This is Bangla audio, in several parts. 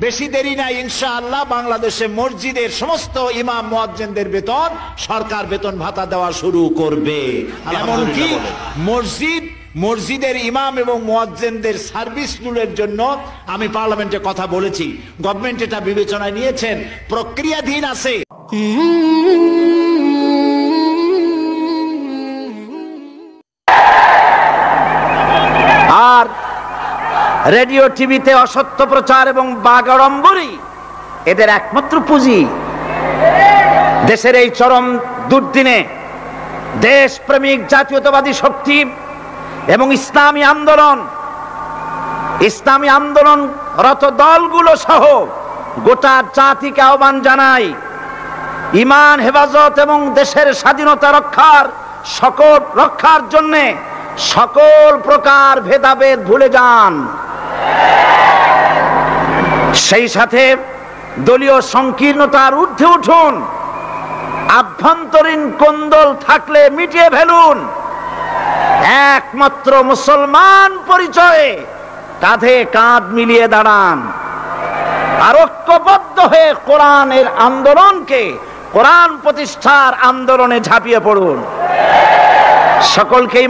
বেশি দেরি নাই, ইনশাআল্লাহ বাংলাদেশে মসজিদের সমস্ত ইমাম মুয়াজ্জিনদের বেতন সরকার বেতন ভাতা দেওয়া শুরু করবে। এমনকি মসজিদের ইমাম এবং মুয়াজ্জিনদের সার্ভিস রুলের জন্য আমি পার্লামেন্টে কথা বলেছি, গভর্নমেন্ট এটা বিবেচনায় নিয়েছেন, প্রক্রিয়াধীন আছে। আর রেডিও টিভিতে অসত্য প্রচার এবং বাগাড়ম্বরই এদের একমাত্র পুঁজি। দেশের এই চরম দুর্দিনে দেশপ্রেমিক জাতীয়তাবাদী শক্তি এবং ইসলামী আন্দোলনরত দলগুলো সহ গোটা জাতিকে আহ্বান জানাই, ঈমান হেফাজত এবং দেশের স্বাধীনতা রক্ষার জন্য সকল প্রকার ভেদাভেদ ভুলে যান। সেই সাথে দলীয় সংকীর্ণতার ঊর্ধ্বে উঠুন, আভ্যন্তরীণ কোন্দল থাকলে মিটিয়ে ফেলুন, একমাত্র মুসলমান পরিচয়ে কাঁধে কাঁধ মিলিয়ে দাঁড়ান, আর ঐক্যবদ্ধ হয়ে কোরআনের আন্দোলনকে, কোরআন প্রতিষ্ঠার আন্দোলনে ঝাঁপিয়ে পড়ুন। সকলকেই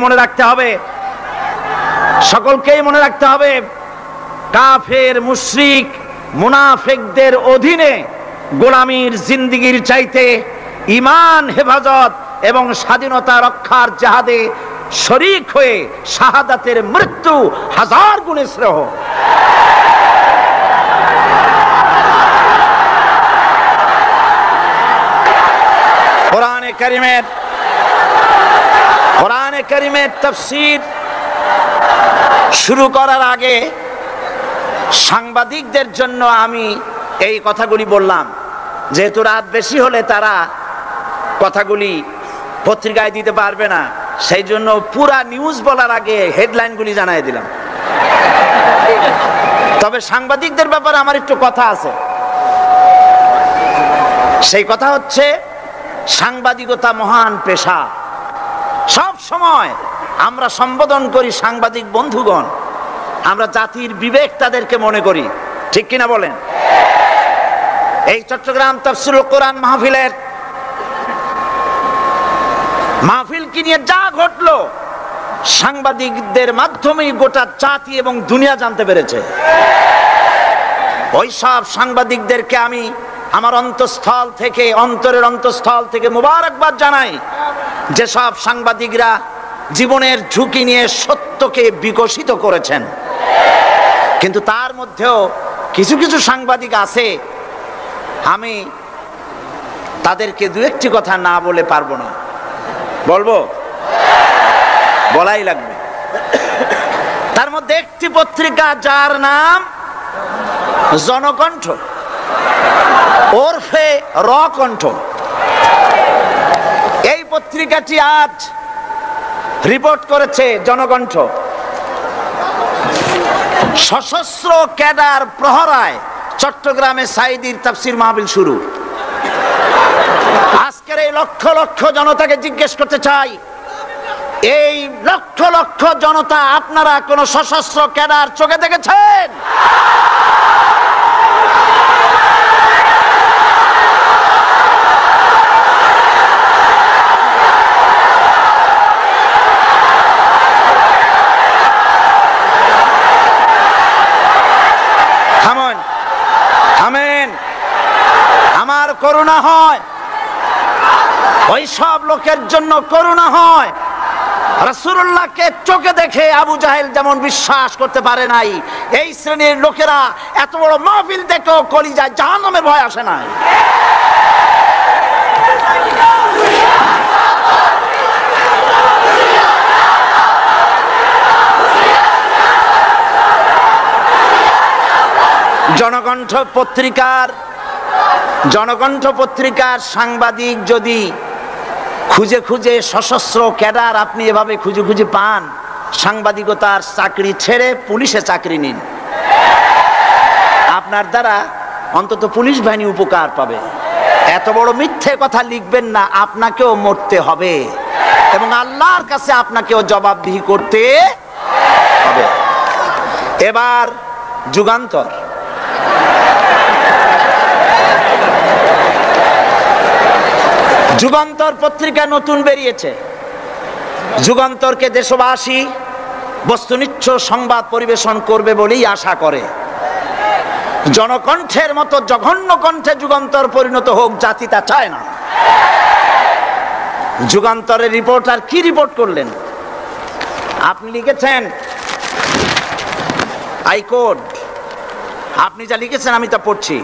মনে রাখতে হবে কাফের মুশরিক মুনাফিকদের অধীনে গোলামীর জিন্দেগির চাইতে ঈমান হেফাজত এবং স্বাধীনতা রক্ষার জিহাদে শরীক হয়ে শাহাদাতের মৃত্যু হাজার গুণে শ্রেয়। কোরআনে কারীমের তাফসীর শুরু করার আগে সাংবাদিকদের জন্য আমি এই কথাগুলি বললাম, যেহেতু রাত বেশি হলে তারা কথাগুলি পত্রিকায় দিতে পারবে না, সেই জন্য পুরা নিউজ বলার আগে হেডলাইনগুলি জানাই দিলাম। তবে সাংবাদিকদের ব্যাপারে আমার একটু কথা আছে। সেই কথা হচ্ছে, সাংবাদিকতা মহান পেশা। সব সময় আমরা সম্বোধন করি সাংবাদিক বন্ধুগণ, আমরা জাতির বিবেক তাদেরকে মনে করি, ঠিক কিনা বলেন? এই চট্টগ্রাম তাফসীরুল কোরআন মাহফিল কি নিয়ে যা ঘটলো, সাংবাদিকদের মাধ্যমেই গোটা জাতি এবং দুনিয়া জানতে পেরেছে। ওই সব সাংবাদিকদেরকে আমি আমার অন্তরের অন্তঃস্থল থেকে মোবারকবাদ জানাই, যেসব সাংবাদিকরা জীবনের ঝুঁকি নিয়ে সত্যকে বিকশিত করেছেন। কিন্তু তার মধ্যেও কিছু কিছু সাংবাদিক আছে, আমি তাদেরকে দু একটি কথা না বলে পারবো না, বলাই লাগবে। তার মধ্যে একটি পত্রিকা, যার নাম জনকণ্ঠ ওরফে রকণ্ঠ, এই পত্রিকাটি আজ রিপোর্ট করেছে, জনকণ্ঠ, সশস্ত্র ক্যাডার প্রহরায় চট্টগ্রামে সাঈদীর তাফসীর মাহফিল শুরু। আজকের এই লক্ষ লক্ষ জনতাকে জিজ্ঞেস করতে চাই, এই লক্ষ লক্ষ জনতা আপনারা কোন সশস্ত্র ক্যাডার চোখে দেখেছেন? আমার করুণা হয়, ওই সব লোকের জন্য করুণা হয়। রাসূলুল্লাহকে চোখে দেখে আবু জাহেল যেমন বিশ্বাস করতে পারে নাই, এই শ্রেণীর লোকেরা এত বড় মাহফিল দেখেও কলিজায় জাহান্নামের ভয় আসে না। জনকণ্ঠ পত্রিকার সাংবাদিক যদি খুঁজে খুঁজে সশস্ত্র ক্যাডার আপনি এভাবে খুঁজে খুঁজে পান, সাংবাদিকতার চাকরি ছেড়ে পুলিশে চাকরি নিন, আপনার দ্বারা অন্তত পুলিশ বাহিনী উপকার পাবে। এত বড় মিথ্যে কথা লিখবেন না, আপনাকেও মরতে হবে এবং আল্লাহর কাছে আপনাকেও জবাবদিহি করতে হবে। এবার যুগান্তর যুগান্তর পত্রিকা নতুন বেরিয়েছে। যুগান্তরকে দেশবাসী বস্তুনিষ্ঠ সংবাদ পরিবেশন করবে বলেই আশা করে। জনকণ্ঠের মতো জঘন্য কণ্ঠে যুগান্তর পরিণত হোক, জাতি তা চায় না। যুগান্তরের রিপোর্টার কি রিপোর্ট করলেন? আপনি লিখেছেন হাইকোর্ট, আপনি যা লিখেছেন আমি তা পড়ছি।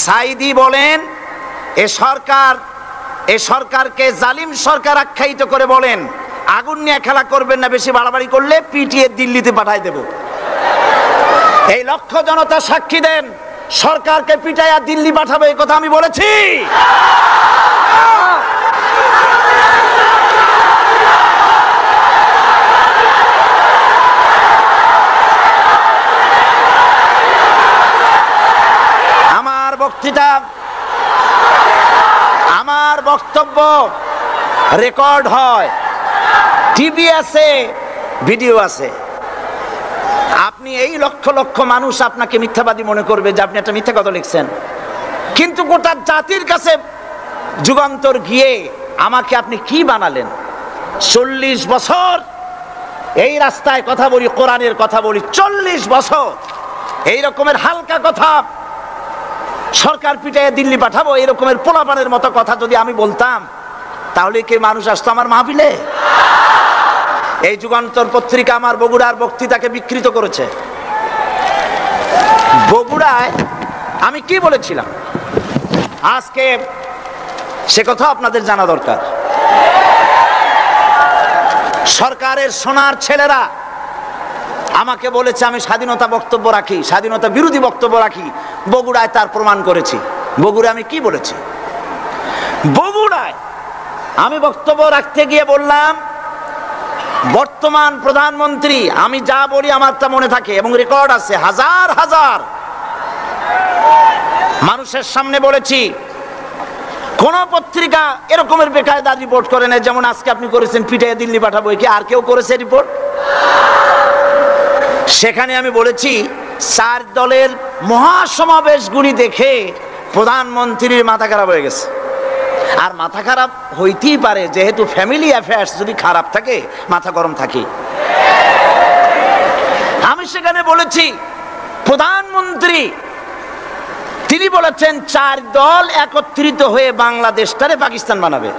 সাইদি বলেন এ সরকারকে জালিম সরকার আখ্যায়িত করে বলেন, আগুন নিয়ে খেলা করবেন না, বেশি বাড়াবাড়ি করলে পিটিয়ে দিল্লিতে পাঠায় দেব। এই লক্ষ জনতা সাক্ষী দেন, সরকারকে পিটাইয়া দিল্লি পাঠাবে এই কথা আমি বলেছি। আমার বক্তব্য রেকর্ড হয়, টিভি আছে, ভিডিও আছে। আপনি এই লক্ষ লক্ষ মানুষ আপনাকে মিথ্যাবাদী মনে করবে যে আপনি একটা মিথ্যা কথা লিখছেন, কিন্তু গোটা জাতির কাছে যুগান্তর গিয়ে আমাকে আপনি কি বানালেন? 40 বছর এই রাস্তায় কথা বলি, কোরআনের কথা বলি, 40 বছর এই রকমের হালকা কথা, সরকার পিটাইয়ে দিল্লি পাঠাবো এই রকমের পোলাপানের মতো কথা যদি আমি বলতাম, তাহলে কি মানুষ আসতো আমার মাহফিলে? এই যুগান্তর পত্রিকা আমার বগুড়ার বক্তৃতাকে বিকৃত করেছে। বগুড়ায় আমি কি বলেছিলাম আজকে সে কথা আপনাদের জানা দরকার। সরকারের সোনার ছেলেরা আমাকে বলেছে আমি স্বাধীনতা বক্তব্য রাখি, স্বাধীনতা বিরোধী বক্তব্য রাখি। বগুড়ায় তার প্রমাণ করেছি। বগুড়ায় আমি কি বলেছি? বগুড়ায় আমি বক্তব্য রাখতে গিয়ে বললাম, বর্তমান প্রধানমন্ত্রী, আমি যা বলি আমার তা মনে থাকে এবং রেকর্ড আছে, হাজার হাজার মানুষের সামনে বলেছি। কোন পত্রিকা এরকমের বেকায়দা রিপোর্ট করে না যেমন আজকে আপনি করেছেন, পিটাইয়ে দিল্লি পাঠাবো। কি আর কেউ করেছে রিপোর্ট? সেখানে আমি বলেছি 4 দলের মহাসমাবেশগুলি দেখে প্রধানমন্ত্রীর মাথা খারাপ হয়ে গেছে। আর মাথা খারাপ হইতেই পারে, যেহেতু ফ্যামিলি অ্যাফেয়ার্স যদি খারাপ থাকে মাথা গরম থাকে। আমি সেখানে বলেছি প্রধানমন্ত্রী তিনি বলেছেন 4 দল একত্রিত হয়ে বাংলাদেশটারে পাকিস্তান বানাবে।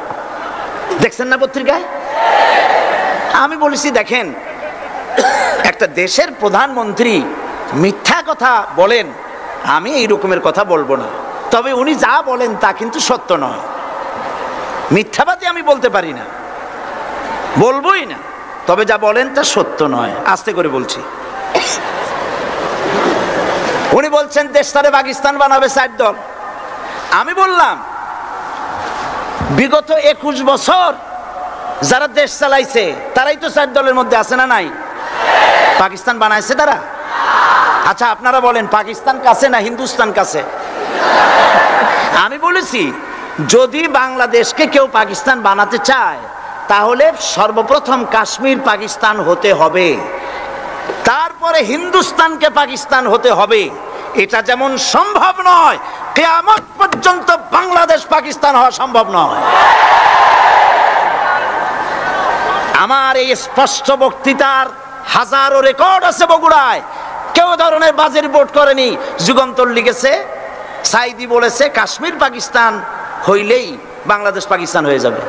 দেখছেন না পত্রিকায়? আমি বলেছি দেখেন, একটা দেশের প্রধানমন্ত্রী মিথ্যা কথা বলেন, আমি এই রকমের কথা বলবো না, তবে উনি যা বলেন তা কিন্তু সত্য নয়। মিথ্যাবাদী আমি বলতে পারি না, বলবোই না, তবে যা বলেন তা সত্য নয়। আস্তে করে বলছি। উনি বলছেন দেশটারে পাকিস্তান বানাবে 4 দল। আমি বললাম বিগত 21 বছর যারা দেশ চালাইছে তারাই তো 4 দলের মধ্যে আছে না নাই? পাকিস্তান বানাইছে তারা? আচ্ছা আপনারা বলেন পাকিস্তান কাছে না হিন্দুস্তান কাছে? আমি বলেছি যদি বাংলাদেশকে কেউ পাকিস্তান বানাতে চায় তাহলে সর্বপ্রথম কাশ্মীর পাকিস্তান হতে হবে, তারপরে হিন্দুস্তানকে পাকিস্তান হতে হবে। এটা যেমন সম্ভব নয়, কিয়ামত পর্যন্ত বাংলাদেশ পাকিস্তান হওয়া সম্ভব নয়। আমার এই স্পষ্ট বক্তৃতার হাজারো রেকর্ড আছে বগুড়ায়। কেউ ধরনের বাজে রিপোর্ট করেনি। যুগান্তর লিখেছে, সাইদি বলেছে কাশ্মীর পাকিস্তান হইলেই বাংলাদেশ পাকিস্তান হয়ে যাবে।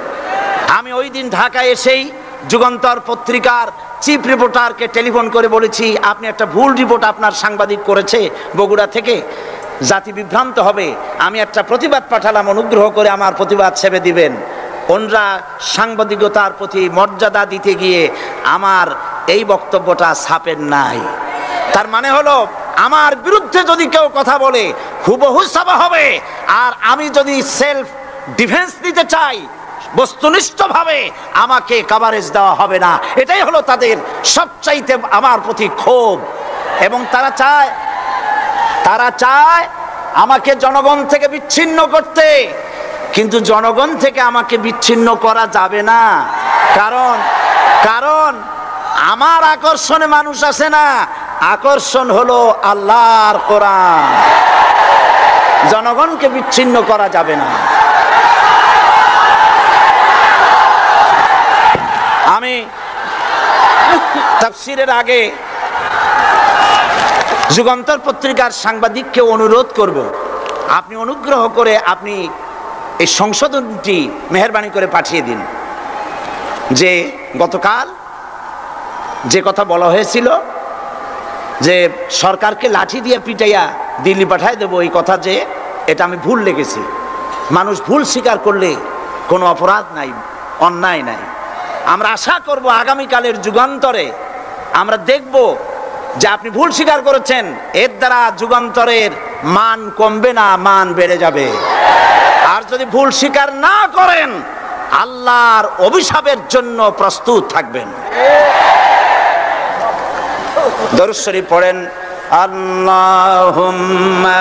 আমি ওই দিন ঢাকায় এসেই যুগান্তর পত্রিকার চিফ রিপোর্টারকে টেলিফোন করে বলেছি আপনি একটা ভুল রিপোর্ট আপনার সাংবাদিক করেছে বগুড়া থেকে, জাতি বিভ্রান্ত হবে। আমি একটা প্রতিবাদ পাঠালাম, অনুগ্রহ করে আমার প্রতিবাদ ছেপে দিবেন। ওনরা সাংবাদিকতার প্রতি মর্যাদা দিতে গিয়ে আমার এই বক্তব্যটা ছাপেন নাই। তার মানে হলো আমার বিরুদ্ধে যদি কেউ কথা বলে হুবহু ছাপা হবে, আর আমি যদি সেলফ ডিফেন্স নিতে চাই বস্তুনিষ্ঠভাবে আমাকে কভারেজ দেওয়া হবে না। এটাই হলো তাদের সবচাইতে আমার প্রতি ক্ষোভ। এবং তারা চায় আমাকে জনগণ থেকে বিচ্ছিন্ন করতে, কিন্তু জনগণ থেকে আমাকে বিচ্ছিন্ন করা যাবে না। কারণ আমার আকর্ষণে মানুষ আসে না, আকর্ষণ হলো আল্লাহর কোরআন। জনগণকে বিচ্ছিন্ন করা যাবে না। আমি তাফসীরের আগে যুগান্তর পত্রিকার সাংবাদিককে অনুরোধ করব, আপনি অনুগ্রহ করে আপনি এই সংশোধনটি মেহেরবানি করে পাঠিয়ে দিন, যে গতকাল যে কথা বলা হয়েছিল যে সরকারকে লাঠি দিয়ে পিটাইয়া দিল্লি পাঠায় দেবো, এই কথা যে এটা আমি ভুল লিখেছি। মানুষ ভুল স্বীকার করলে কোনো অপরাধ নাই, অন্যায় নাই। আমরা আশা করব আগামীকালের যুগান্তরে আমরা দেখব যে আপনি ভুল স্বীকার করেছেন, এর দ্বারা যুগান্তরের মান কমবে না, মান বেড়ে যাবে। আর যদি ভুল স্বীকার না করেন, আল্লাহর অভিশাপের জন্য প্রস্তুত থাকবেন। দরুদ শরীফ পড়েন, আল্লাহুম্মা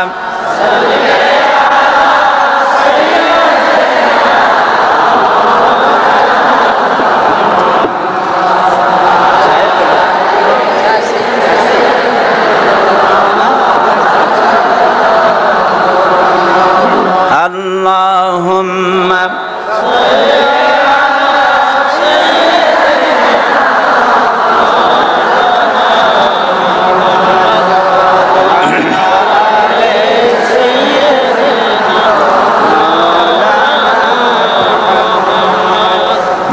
আল্লাহুম্মা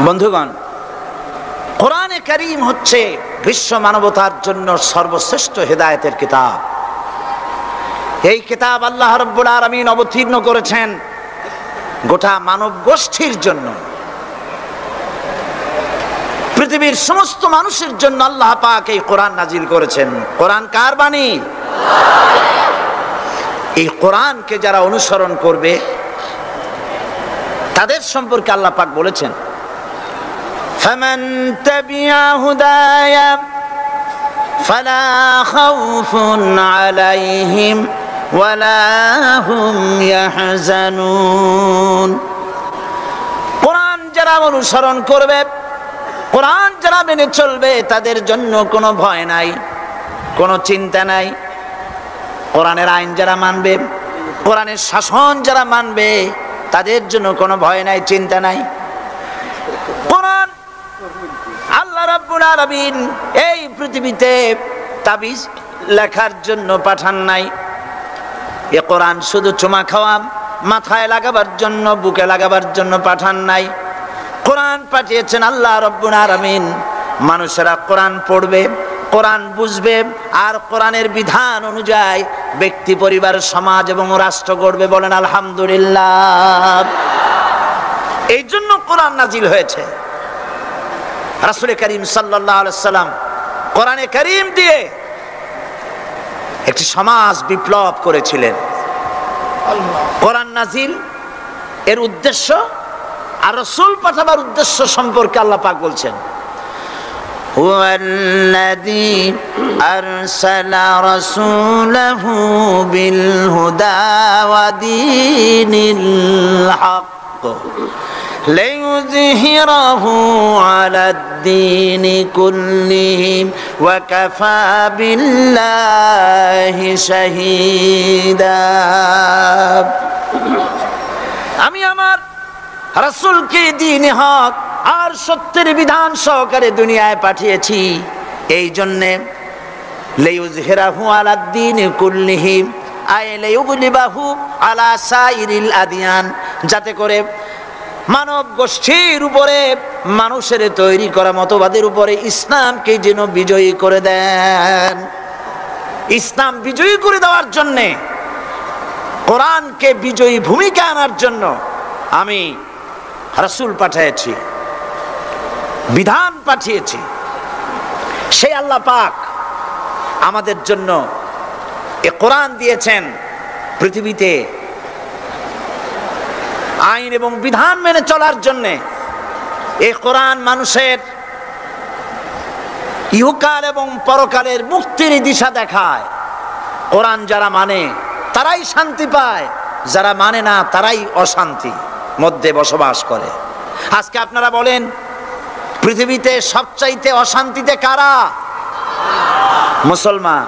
বন্ধুগণ, কোরআনে কারীম হচ্ছে বিশ্ব মানবতার জন্য সর্বশ্রেষ্ঠ হেদায়েতের কিতাব। এই কিতাব আল্লাহ রাব্বুল আলামিন অবতীর্ণ করেছেন গোটা মানব গোষ্ঠীর জন্য, পৃথিবীর সমস্ত মানুষের জন্য আল্লাহ পাক এই কোরআন নাজিল করেছেন। কোরআন কার বাণী? এই কোরআনকে যারা অনুসরণ করবে তাদের সম্পর্কে আল্লাহ পাক বলেছেন, ফামান তাবিআ হুদায়া ফালা খাউফুন আলাইহিম ওয়ালা হুম ইয়াহজানুন। কোরআন যারা অনুসরণ করবে, কোরআন যারা মেনে চলবে, তাদের জন্য কোনো ভয় নাই, কোনো চিন্তা নাই। কোরআনের আইন যারা মানবে, কোরআনের শাসন যারা মানবে, তাদের জন্য কোনো ভয় নাই, চিন্তা নাই। কোরআন আল্লাহ রাব্বুল আলামিন এই পৃথিবীতে তাবিজ লেখার জন্য পাঠান নাই। এ কোরআন শুধু চুমা খাওয়া, মাথায় লাগাবার জন্য, বুকে লাগাবার জন্য পাঠান নাই। কোরআন পাঠিয়েছেন আল্লাহ রাব্বুল আলামিন, মানুষেরা কোরআন পড়বে, কোরআন বুঝবে, আর কোরআনের বিধান অনুযায়ী ব্যক্তি, পরিবার, সমাজ এবং রাষ্ট্র গড়বে। বলেন আলহামদুলিল্লাহ। এই জন্য কোরআন নাজিল হয়েছে। রাসূল করিম সাল্লাল্লাহু আলাইহি সাল্লাম কোরআনে কারীম দিয়ে একটি সমাজ বিপ্লব করেছিলেন। কোরআন নাজিল এর উদ্দেশ্য আর রাসূল পাঠাবার উদ্দেশ্য সম্পর্কে আল্লাহ পাক বলছেন, হুয়াল্লাযী আরসালা রাসূলাহু বিল হুদা ওয়া দীনিল হক লিইয়ুযহিরাহু আলাদ-দীনি কুল্লিহি ওয়া কাফা বিল্লাহি শাহীদা। আমি আমার রাসূলকে দ্বীনে হক আর সত্যের বিধান সহকারে দুনিয়ায় পাঠিয়েছি, এই জন্যে লিইয়ুযহিরাহু আলাদ-দীনি কুল্লিহি আই লিইয়ুগলিবাহু আলা সাইরিল আদিয়ান, যাতে করে মানব গোষ্ঠীর উপরে, মানুষের তৈরি করা মতবাদের উপরে ইসলামকে যেন বিজয়ী করে দেন। ইসলাম বিজয়ী করে দেওয়ার জন্যে, কোরআনকে বিজয়ী ভূমিকা আনার জন্য আমি রাসূল পাঠিয়েছি, বিধান পাঠিয়েছি। সেই আল্লাহ পাক আমাদের জন্য এ কোরআন দিয়েছেন পৃথিবীতে আইন এবং বিধান মেনে চলার জন্য। এই কোরআন মানুষের ইহকাল এবং পরকালের মুক্তির দিশা দেখায়। কোরআন যারা মানে তারাই শান্তি পায়, যারা মানে না তারাই অশান্তি মধ্যে বসবাস করে। আজকে আপনারা বলেন, পৃথিবীতে সবচাইতে অশান্তিতে কারা? মুসলমান।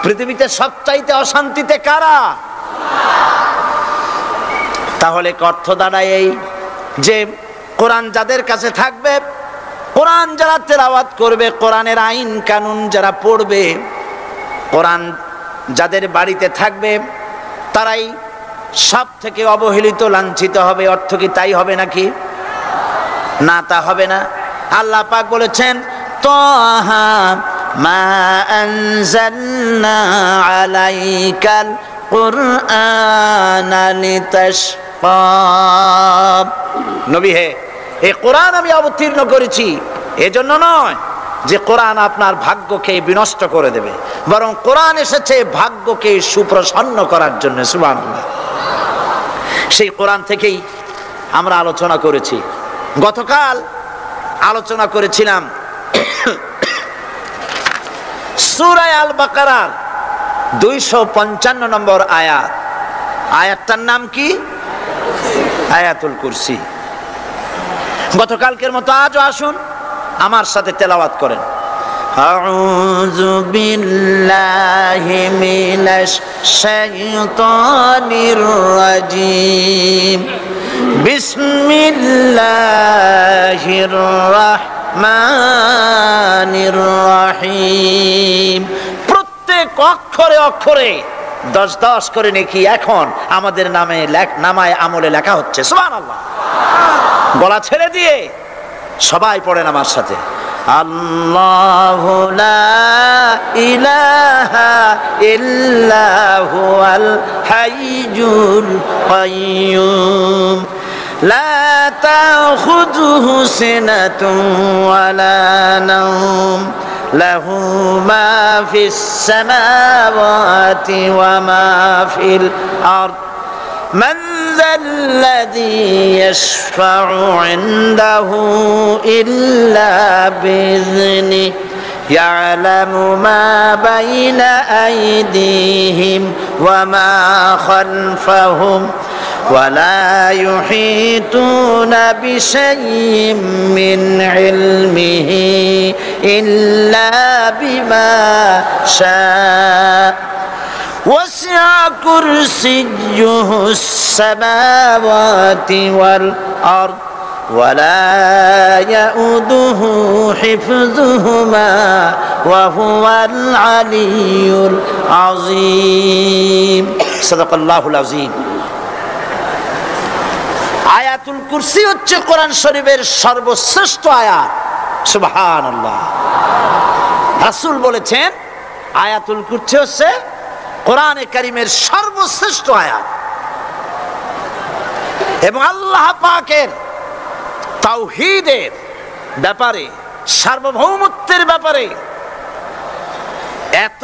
পৃথিবীতে সবচাইতে অশান্তিতে কারা? তাহলে অর্থ দাঁড়ায় এই যে কোরআন যাদের কাছে থাকবে কোরআন যারা তেলাওয়াত করবে, কোরআনের আইন কানুন যারা পড়বে, কোরআন যাদের বাড়িতে থাকবে, তারাই সব থেকে অবহেলিত, লাঞ্ছিত হবে। অর্থ কি তাই হবে নাকি? না, তা হবে না। আল্লাহ পাক বলেছেন, তাহা মা আনজালনা আলাইকাল কুরআনা লিতাশকা। নবী হে, এই কোরআন আমি অবতীর্ণ করেছি এজন্য নয় যে কোরআন আপনার ভাগ্যকে বিনষ্ট করে দেবে, বরং কোরআন এসেছে ভাগ্যকে সুপ্রসন্ন করার জন্য। সুবহানাল্লাহ। সেই কোরআন থেকেই আমরা আলোচনা করেছি। গতকাল আলোচনা করেছিলাম সূরা আল বাকারার 255 নম্বর আয়াত। আয়াতটার নাম কি? আয়াতুল কুরসি। গতকালকের মতো আজও আসুন আমার সাথে তেলাওয়াত করেন। আউযু বিল্লাহি মিনাশ শাইতানির রাজিম। বিসমিল্লাহির রাহমানির রাহিম। প্রত্যেক অক্ষরে অক্ষরে 10-10 করে নেকি এখন আমাদের নামায় আমলে লেখা হচ্ছে। সুবহানাল্লাহ। গলা ছেড়ে দিয়ে সবাই পড়েন আমার সাথে। আল্লাহু লা ইলাহা ইল্লা হুয়াল হাইয়ুল কাইয়্যুম লা তাখুযুহু সিনাতুন ওয়ালা নাওম লাহু মা ফিস সামাওয়াতি ওয়া মা ফিল আরদ من ذا الذي يشفع عنده إلا بإذنه يعلم ما بين أيديهم وما خلفهم ولا يحيطون بشيء من علمه إلا بما شاء وسع كرسيه السماوات والأرض ولا يؤوده حفظهما وهو العلي العظيم صدق الله العظيم। আয়াতুল কুরসি হচ্ছে কোরআন শরীফের সর্বশ্রেষ্ঠ আয়াত। সুবহানাল্লাহ। রাসূল বলেছেন আয়াতুল কুরসি হচ্ছে কোরআনে কারীমের সর্বশ্রেষ্ঠ আয়াত। এবং আল্লাহ পাকের তাওহীদের ব্যাপারে, সার্বভৌমত্বের ব্যাপারে এত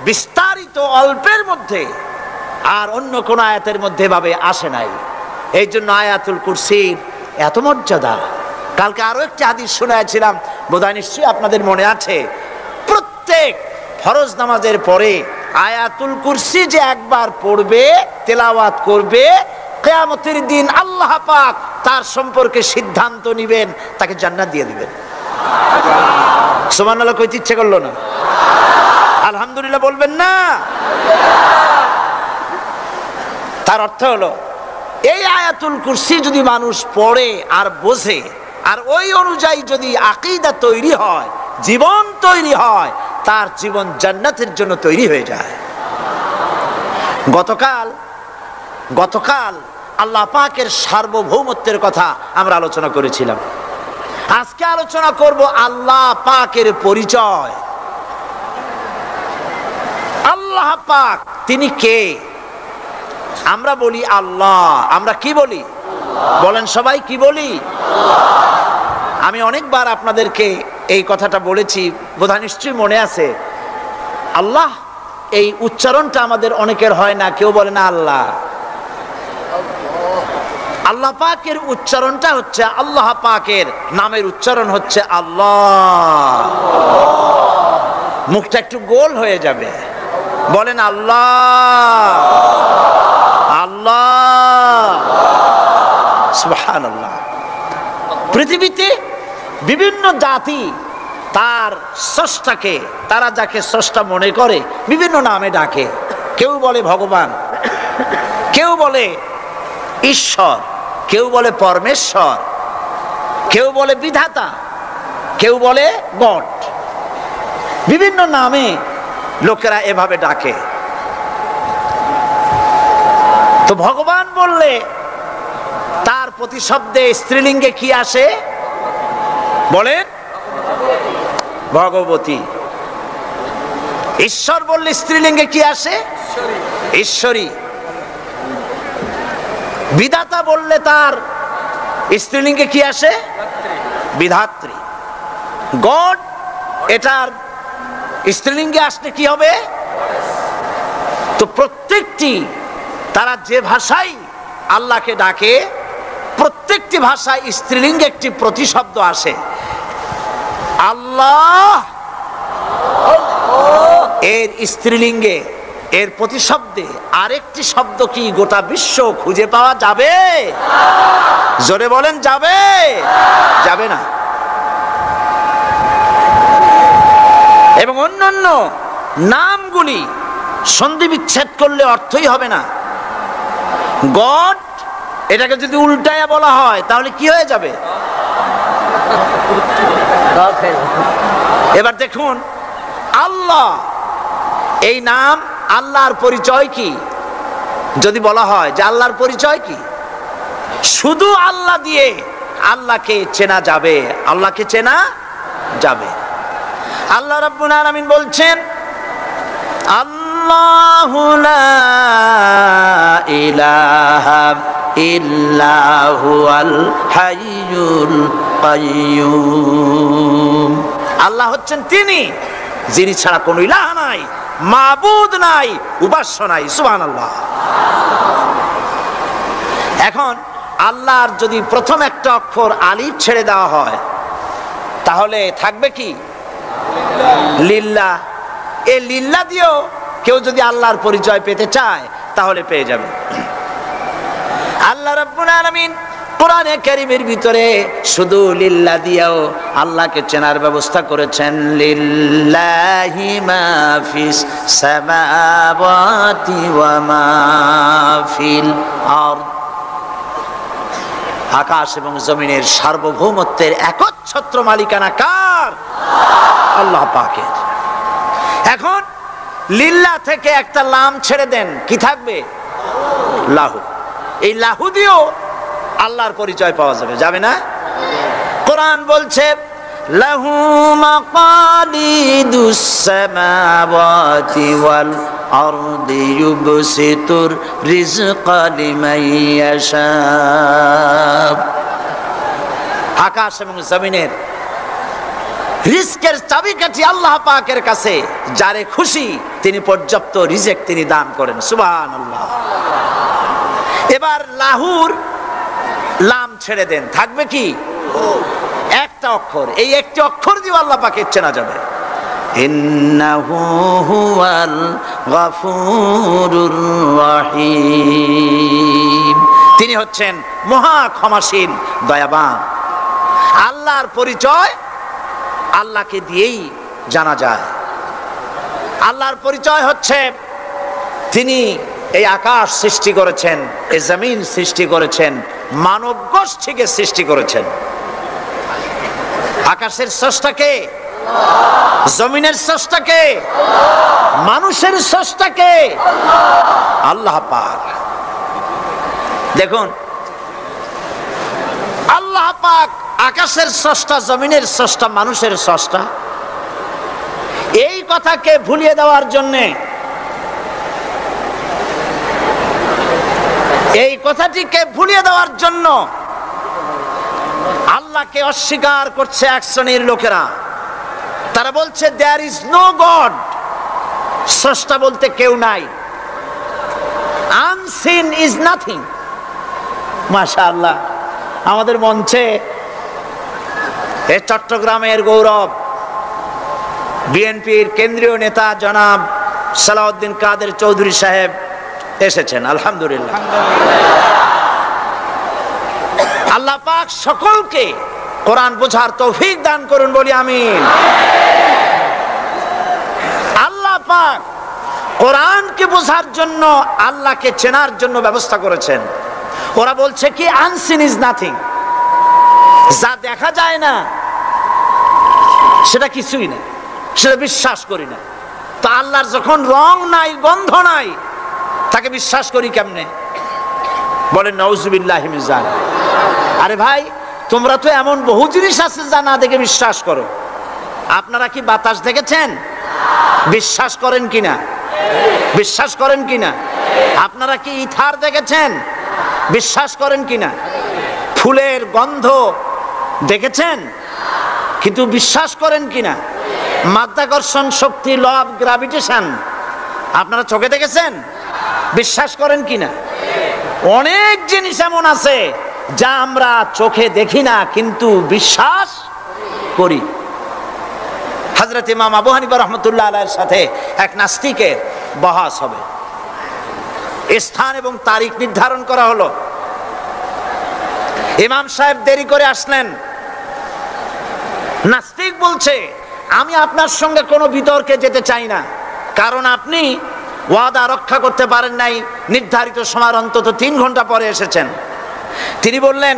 বিস্তারিত অল্পের মধ্যে আর অন্য কোন আয়াতের মধ্যে ভাবে আসে নাই। এই জন্য আয়াতুল কুরসির এত মর্যাদা। কালকে আরো একটি হাদিস শোনাইছিলাম, বোধহয় নিশ্চয়ই আপনাদের মনে আছে। প্রত্যেক ফরজ নামাজের পরে আয়াতুল কুরসি যে একবার পড়বে, তেলাওয়াত করবে, কিয়ামতের দিন আল্লাহ পাক তার সম্পর্কে সিদ্ধান্ত নিবেন, তাকে জান্নাত দিয়ে দিবেন। সুবহানাল্লাহ কইতে ইচ্ছে করলো না? আলহামদুলিল্লাহ বলবেন না? তার অর্থ হলো এই আয়াতুল কুরসি যদি মানুষ পড়ে আর বোঝে, আর ওই অনুযায়ী যদি আকীদা তৈরি হয়, জীবন তৈরি হয়, তার জীবন জান্নাতের জন্য তৈরি হয়ে যায়। গতকাল আল্লাহ পাকের সার্বভৌমত্বের কথা আমরা আলোচনা করেছিলাম। আজকে আলোচনা করব আল্লাহ পাকের পরিচয়। আল্লাহ পাক তিনি কে? আমরা বলি আল্লাহ। আমরা কি বলি? বলেন সবাই, কি বলি? আমি অনেকবার আপনাদেরকে এই কথাটা বলেছি, বোধহয় নিশ্চয়ই মনে আছে। আল্লাহ এই উচ্চারণটা আমাদের অনেকের হয় না, কেউ বলে না আল্লাহ। আল্লাহ পাকের উচ্চারণটা হচ্ছে, আল্লাহ পাকের নামের উচ্চারণ হচ্ছে আল্লাহ। মুখটা একটু গোল হয়ে যাবে, বলেন আল্লাহ আল্লাহ। সুবহানাল্লাহ। পৃথিবীতে বিভিন্ন জাতি তার স্রষ্টাকে, তারা যাকে স্রষ্টা মনে করে, বিভিন্ন নামে ডাকে। কেউ বলে ভগবান, কেউ বলে ঈশ্বর, কেউ বলে পরমেশ্বর, কেউ বলে বিধাতা, কেউ বলে গড, বিভিন্ন নামে লোকেরা এভাবে ডাকে। তো ভগবান বললে তার প্রতিশব্দে স্ত্রীলিঙ্গে কি আসে বলেন? ভগবতী। ঈশ্বর বললে স্ত্রীলিঙ্গে কি আসে? ঈশ্বরী। বিধাতা বললে তার স্ত্রীলিঙ্গে কি আসে? বিধাত্রী। গড এটার স্ত্রীলিঙ্গে আসলে কি হবে? তো প্রত্যেকটি তারা যে ভাষায় আল্লাহকে ডাকে, প্রত্যেকটি ভাষায় স্ত্রীলিঙ্গে একটি প্রতিশব্দ আসে। আল্লাহ এর স্ত্রীলিঙ্গে, এর প্রতিশব্দে আরেকটি শব্দ কি গোটা বিশ্ব খুঁজে পাওয়া যাবে? জোরে বলেন, যাবে? যাবে না। এবং অন্যান্য নামগুলি সন্ধি বিচ্ছেদ করলে অর্থই হবে না। গড এটাকে যদি উল্টায়া বলা হয় তাহলে কি হয়ে যাবে? এবার দেখুন, আল্লাহ এই নাম, আল্লাহর পরিচয় কি? যদি বলা হয় যে আল্লাহর পরিচয় কি, শুধু আল্লাহ দিয়ে আল্লাহকে চেনা যাবে, আল্লাহকে চেনা যাবে। আল্লাহ রাব্বুল আলামিন বলছেন, আল্লাহু লা ইলাহা ইল্লা হুয়াল হাইয়ুল কাইয়্যুম। আল্লাহ হচ্ছেন তিনি যিনি ছাড়া কোনো ইলাহ নাই, মাবুদ নাই, উপাস্য নাই। সুবহানাল্লাহ। এখন আল্লাহর যদি প্রথম একটা অক্ষর আলিফ ছেড়ে দেওয়া হয় তাহলে থাকবে কি? লিল্লাহ। এই লিল্লাহ দিয়েও কেউ যদি আল্লাহর পরিচয় পেতে চায় তাহলে পেয়ে যাবে। আল্লাহ রাব্বুল আলামিন কোরআনে কারীমের ভিতরে শুধু লিল্লাহ দিয়েও আল্লাহকে চেনার ব্যবস্থা করেছেন। লিল্লাহি মা ফিস সামাওয়াতি ওয়া মা ফিল আরদ। আকাশ এবং জমিনের সার্বভৌমত্বের একচ্ছত্র মালিকানা কার? আল্লাহ পাকের। এখন লিল্লাহ থেকে একটা লাম ছেড়ে দেন, কি থাকবে? লাহু। এই লাহু দিয়েও আল্লাহর পরিচয় পাওয়া যাবে, যাবে না? কোরআন বলছে, লাহু মাকালিদুস সামাওয়াতি ওয়াল আরদি ইউবসিতুর রিজকা লিমান ইয়াশা। আকাশ এবং জমিনের রিজকের চাবিকাঠি আল্লাহ পাকের কাছে, যারে খুশি তিনি পর্যাপ্ত রিজেক তিনি দান করেন। সুবহানাল্লাহ। এবার লাহুর লাম ছেড়ে দেন, থাকবে কি? একটা অক্ষর। এই একটি অক্ষর দিয়ে আল্লাহ পাকের চেনা যাবে। ইন্নাহু হুয়াল গফুরুর রহিম। তিনি হচ্ছেন মহা ক্ষমাশীল, দয়াবান। আল্লাহর পরিচয় আল্লাহকে দিয়েই জানা যায়। আল্লাহর পরিচয় হচ্ছে তিনি এই আকাশ সৃষ্টি করেছেন, এই জমিন সৃষ্টি করেছেন, মানব গোষ্ঠীকে সৃষ্টি করেছেন। আকাশের স্রষ্টাকে, জমিনের স্রষ্টাকে, মানুষের স্রষ্টাকে আল্লাহ পাক। দেখুন, আল্লাহ পাক আকাশের স্রষ্টা, জমিনের স্রষ্টা, মানুষের স্রষ্টা। এই কথাকে ভুলিয়ে দেওয়ার জন্যে, এই কথাটিকে ভুলিয়ে দেওয়ার জন্য আল্লাহকে অস্বীকার করছে এক শ্রেণীর লোকেরা। তারা বলছে দেয়ার ইজ নো গড, স্রষ্টা বলতে কেউ নাই, আনসিন ইজ নাথিং। মাশাআল্লাহ, আমাদের মঞ্চে এই চট্টগ্রামের গৌরব বিএনপির কেন্দ্রীয় নেতা জনাব সালাউদ্দিন কাদের চৌধুরী সাহেব এসেছেন। আলহামদুলিল্লাহ। আল্লাহ পাক সকলকে কোরআন বোঝার তৌফিক দান করুন, বলি আমিন। আল্লাহ পাক কোরআনকে বোঝার জন্য, আল্লাহকে চেনার জন্য ব্যবস্থা করেছেন। ওরা বলছে কি আনসিন ইজ নাথিং, যা দেখা যায় না সেটা কিছুই না, সেটা বিশ্বাস করি না। তো আল্লাহর যখন রং নাই, গন্ধ নাই, তাকে বিশ্বাস করি কেমনে? বলেন নাউজুবিল্লাহি মিন যালিক। আরে ভাই, তোমরা তো এমন বহু জিনিস আছে যা না দেখে বিশ্বাস করো। আপনারা কি বাতাস দেখেছেন? বিশ্বাস করেন কিনা? বিশ্বাস করেন কিনা? আপনারা কি ইথার দেখেছেন? বিশ্বাস করেন কিনা? ফুলের গন্ধ দেখেছেন কিন্তু বিশ্বাস করেন কিনা? মাধ্যাকর্ষণ শক্তি, ল অফ গ্র্যাভিটেশন আপনারা চোখে দেখেছেন? বিশ্বাস করেন কিনা? অনেক জিনিস এমন আছে যা আমরা চোখে দেখি না কিন্তু বিশ্বাস করি। হযরত ইমাম আবু হানিফা রাহমাতুল্লাহ আলাইহির সাথে এক নাস্তিকের বহস হবে। স্থান এবং তারিখ নির্ধারণ করা হলো। ইমাম সাহেব দেরি করে আসলেন। নাস্তিক বলছে, আমি আপনার সঙ্গে কোনো বিতর্কে যেতে চাই না, কারণ আপনি ওয়াদা রক্ষা করতে পারেন নাই, নির্ধারিত সময় অন্তত 3 ঘন্টা পরে এসেছেন। তিনি বললেন,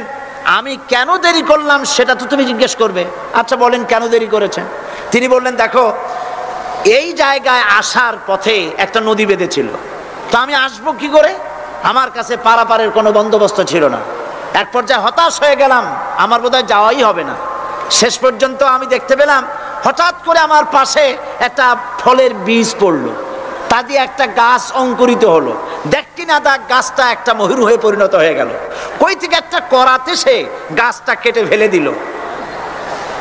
আমি কেন দেরি করলাম সেটা তো তুমি জিজ্ঞেস করবে। আচ্ছা বলেন কেন দেরি করেছেন? তিনি বললেন, দেখো, এই জায়গায় আসার পথে একটা নদী বেঁধেছিল, তো আমি আসবো কি করে? আমার কাছে পারাপারের কোনো বন্দোবস্ত ছিল না। এক পর্যায়ে হতাশ হয়ে গেলাম, আমার বোধহয় যাওয়াই হবে না। শেষ পর্যন্ত আমি দেখতে পেলাম হঠাৎ করে আমার পাশে একটা ফলের বীজ পড়লো, তা দিয়ে একটা গাছ অঙ্কুরিত হলো। দেখছি না তা গাছটা একটা ময়ূর হয়ে পরিণত হয়ে গেল। কই থেকে একটা করাতে সে গাছটা কেটে ফেলে দিল।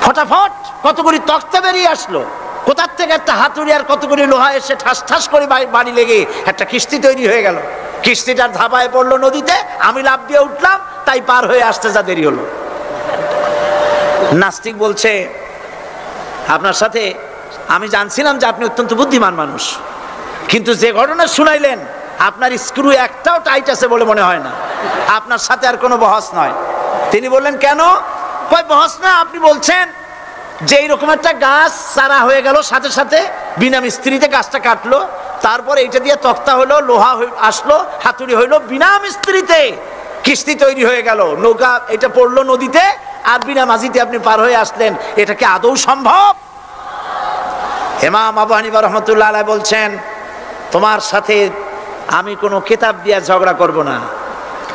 ফটাফট কতগুলি তক্তা বেরিয়ে আসলো, কোথার থেকে একটা হাতুড়ি আর কতগুলি লোহা এসে ঠাস ঠাস করে বাড়ি লেগে একটা কিস্তি তৈরি হয়ে গেল। কিস্তিটার ধাপায় পড়লো নদীতে, আমি লাফ দিয়ে উঠলাম, তাই পার হয়ে আসতে যা দেরি হলো। নাস্তিক বলছে, আপনার সাথে আমি জানছিলাম যে আপনি অত্যন্ত বুদ্ধিমান মানুষ, কিন্তু যে ঘটনা শুনাইলেন আপনার স্ক্রু একটাও টাইট আছে বলে মনে হয় না, আপনার সাথে আর কোনো বহস নয়। তিনি বললেন, কেন? কয় বহস না, আপনি বলছেন যে এইরকম একটা গাছ চারা হয়ে গেল, সাথে সাথে বিনা মিস্ত্রিতে গাছটা কাটলো, তারপর এইটা দিয়ে তক্তা হলো, লোহা আসলো, হাতুড়ি হইলো, বিনা মিস্ত্রিতে কিস্তি তৈরি হয়ে গেল, নৌকা এটা পড়লো নদীতে, আর বিনা মাঝিতে আপনি পার হয়ে আসলেন। এটা কি আদৌ সম্ভব? ইমাম আবু হানিফা রাহমাতুল্লাহ আলাইহি বলছেন, তোমার সাথে আমি কোনো কিতাব দিয়ে ঝগড়া করব না,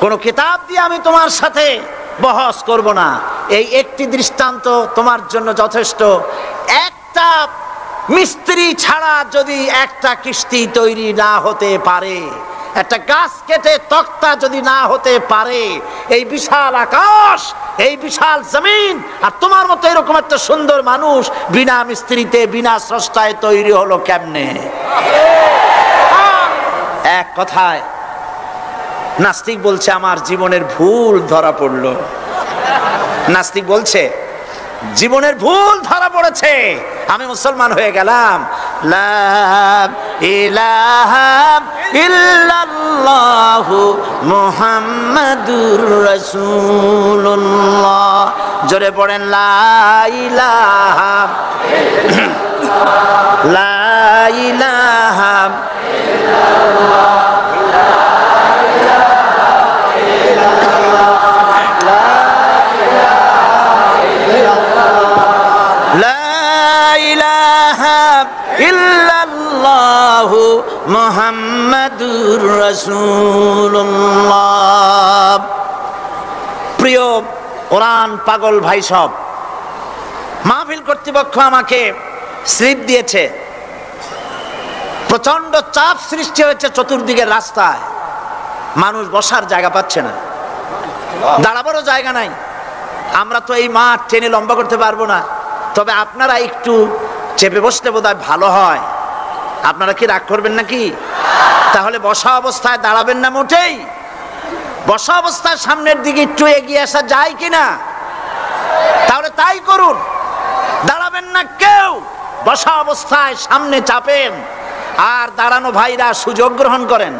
কোনো কিতাব দিয়ে আমি তোমার সাথে বহস করব না। এই একটি দৃষ্টান্ত তোমার জন্য যথেষ্ট। একটা মিস্ত্রি ছাড়া যদি একটা কিস্তি তৈরি না হতে পারে, একটা গাছ কেটে তক্তা যদি না হতে পারে, এই বিশাল আকাশ, এই বিশাল জমিন, আর তোমার মতো এরকম একটা সুন্দর মানুষ বিনা মিস্ত্রিতে, বিনা স্রষ্টায় তৈরি হলো কেমনে? এক কথায় নাস্তিক বলছে, আমার জীবনের ভুল ধরা পড়লো। নাস্তিক বলছে, জীবনের ভুল ধরা পড়েছে, আমি মুসলমান হয়ে গেলাম। লা ইলাহা ইল্লাল্লাহু মুহাম্মাদুর রাসূলুল্লাহ। জোরে পড়েন, লা ইলাহা লা ইলাহা ইল্লাল্লাহু মুহাম্মাদুর রাসূলুল্লাহ। প্রিয় কোরআন পাগল ভাই সব, মাহফিল কর্তৃপক্ষ আমাকে স্লিপ দিয়েছে, প্রচন্ড চাপ সৃষ্টি হয়েছে চতুর্দিকের রাস্তায়, মানুষ বসার জায়গা পাচ্ছে না, দাঁড়াবারও জায়গা নাই। আমরা তো এই মাঠ টেনে লম্বা করতে পারবো না, তবে আপনারা একটু চেপে বসলে বোধহয় ভালো হয়। আপনারা কি রাগ করবেন নাকি? তাহলে বসা অবস্থায় দাঁড়াবেন না মোটেই? বসা অবস্থায় সামনের দিকে একটু এগিয়ে আসা যায় কিনা? তাহলে তাই করুন, দাঁড়াবেন না কেউ, বসা অবস্থায় সামনে চাপেন, আর দাঁড়ানো ভাইরা সুযোগ গ্রহণ করেন,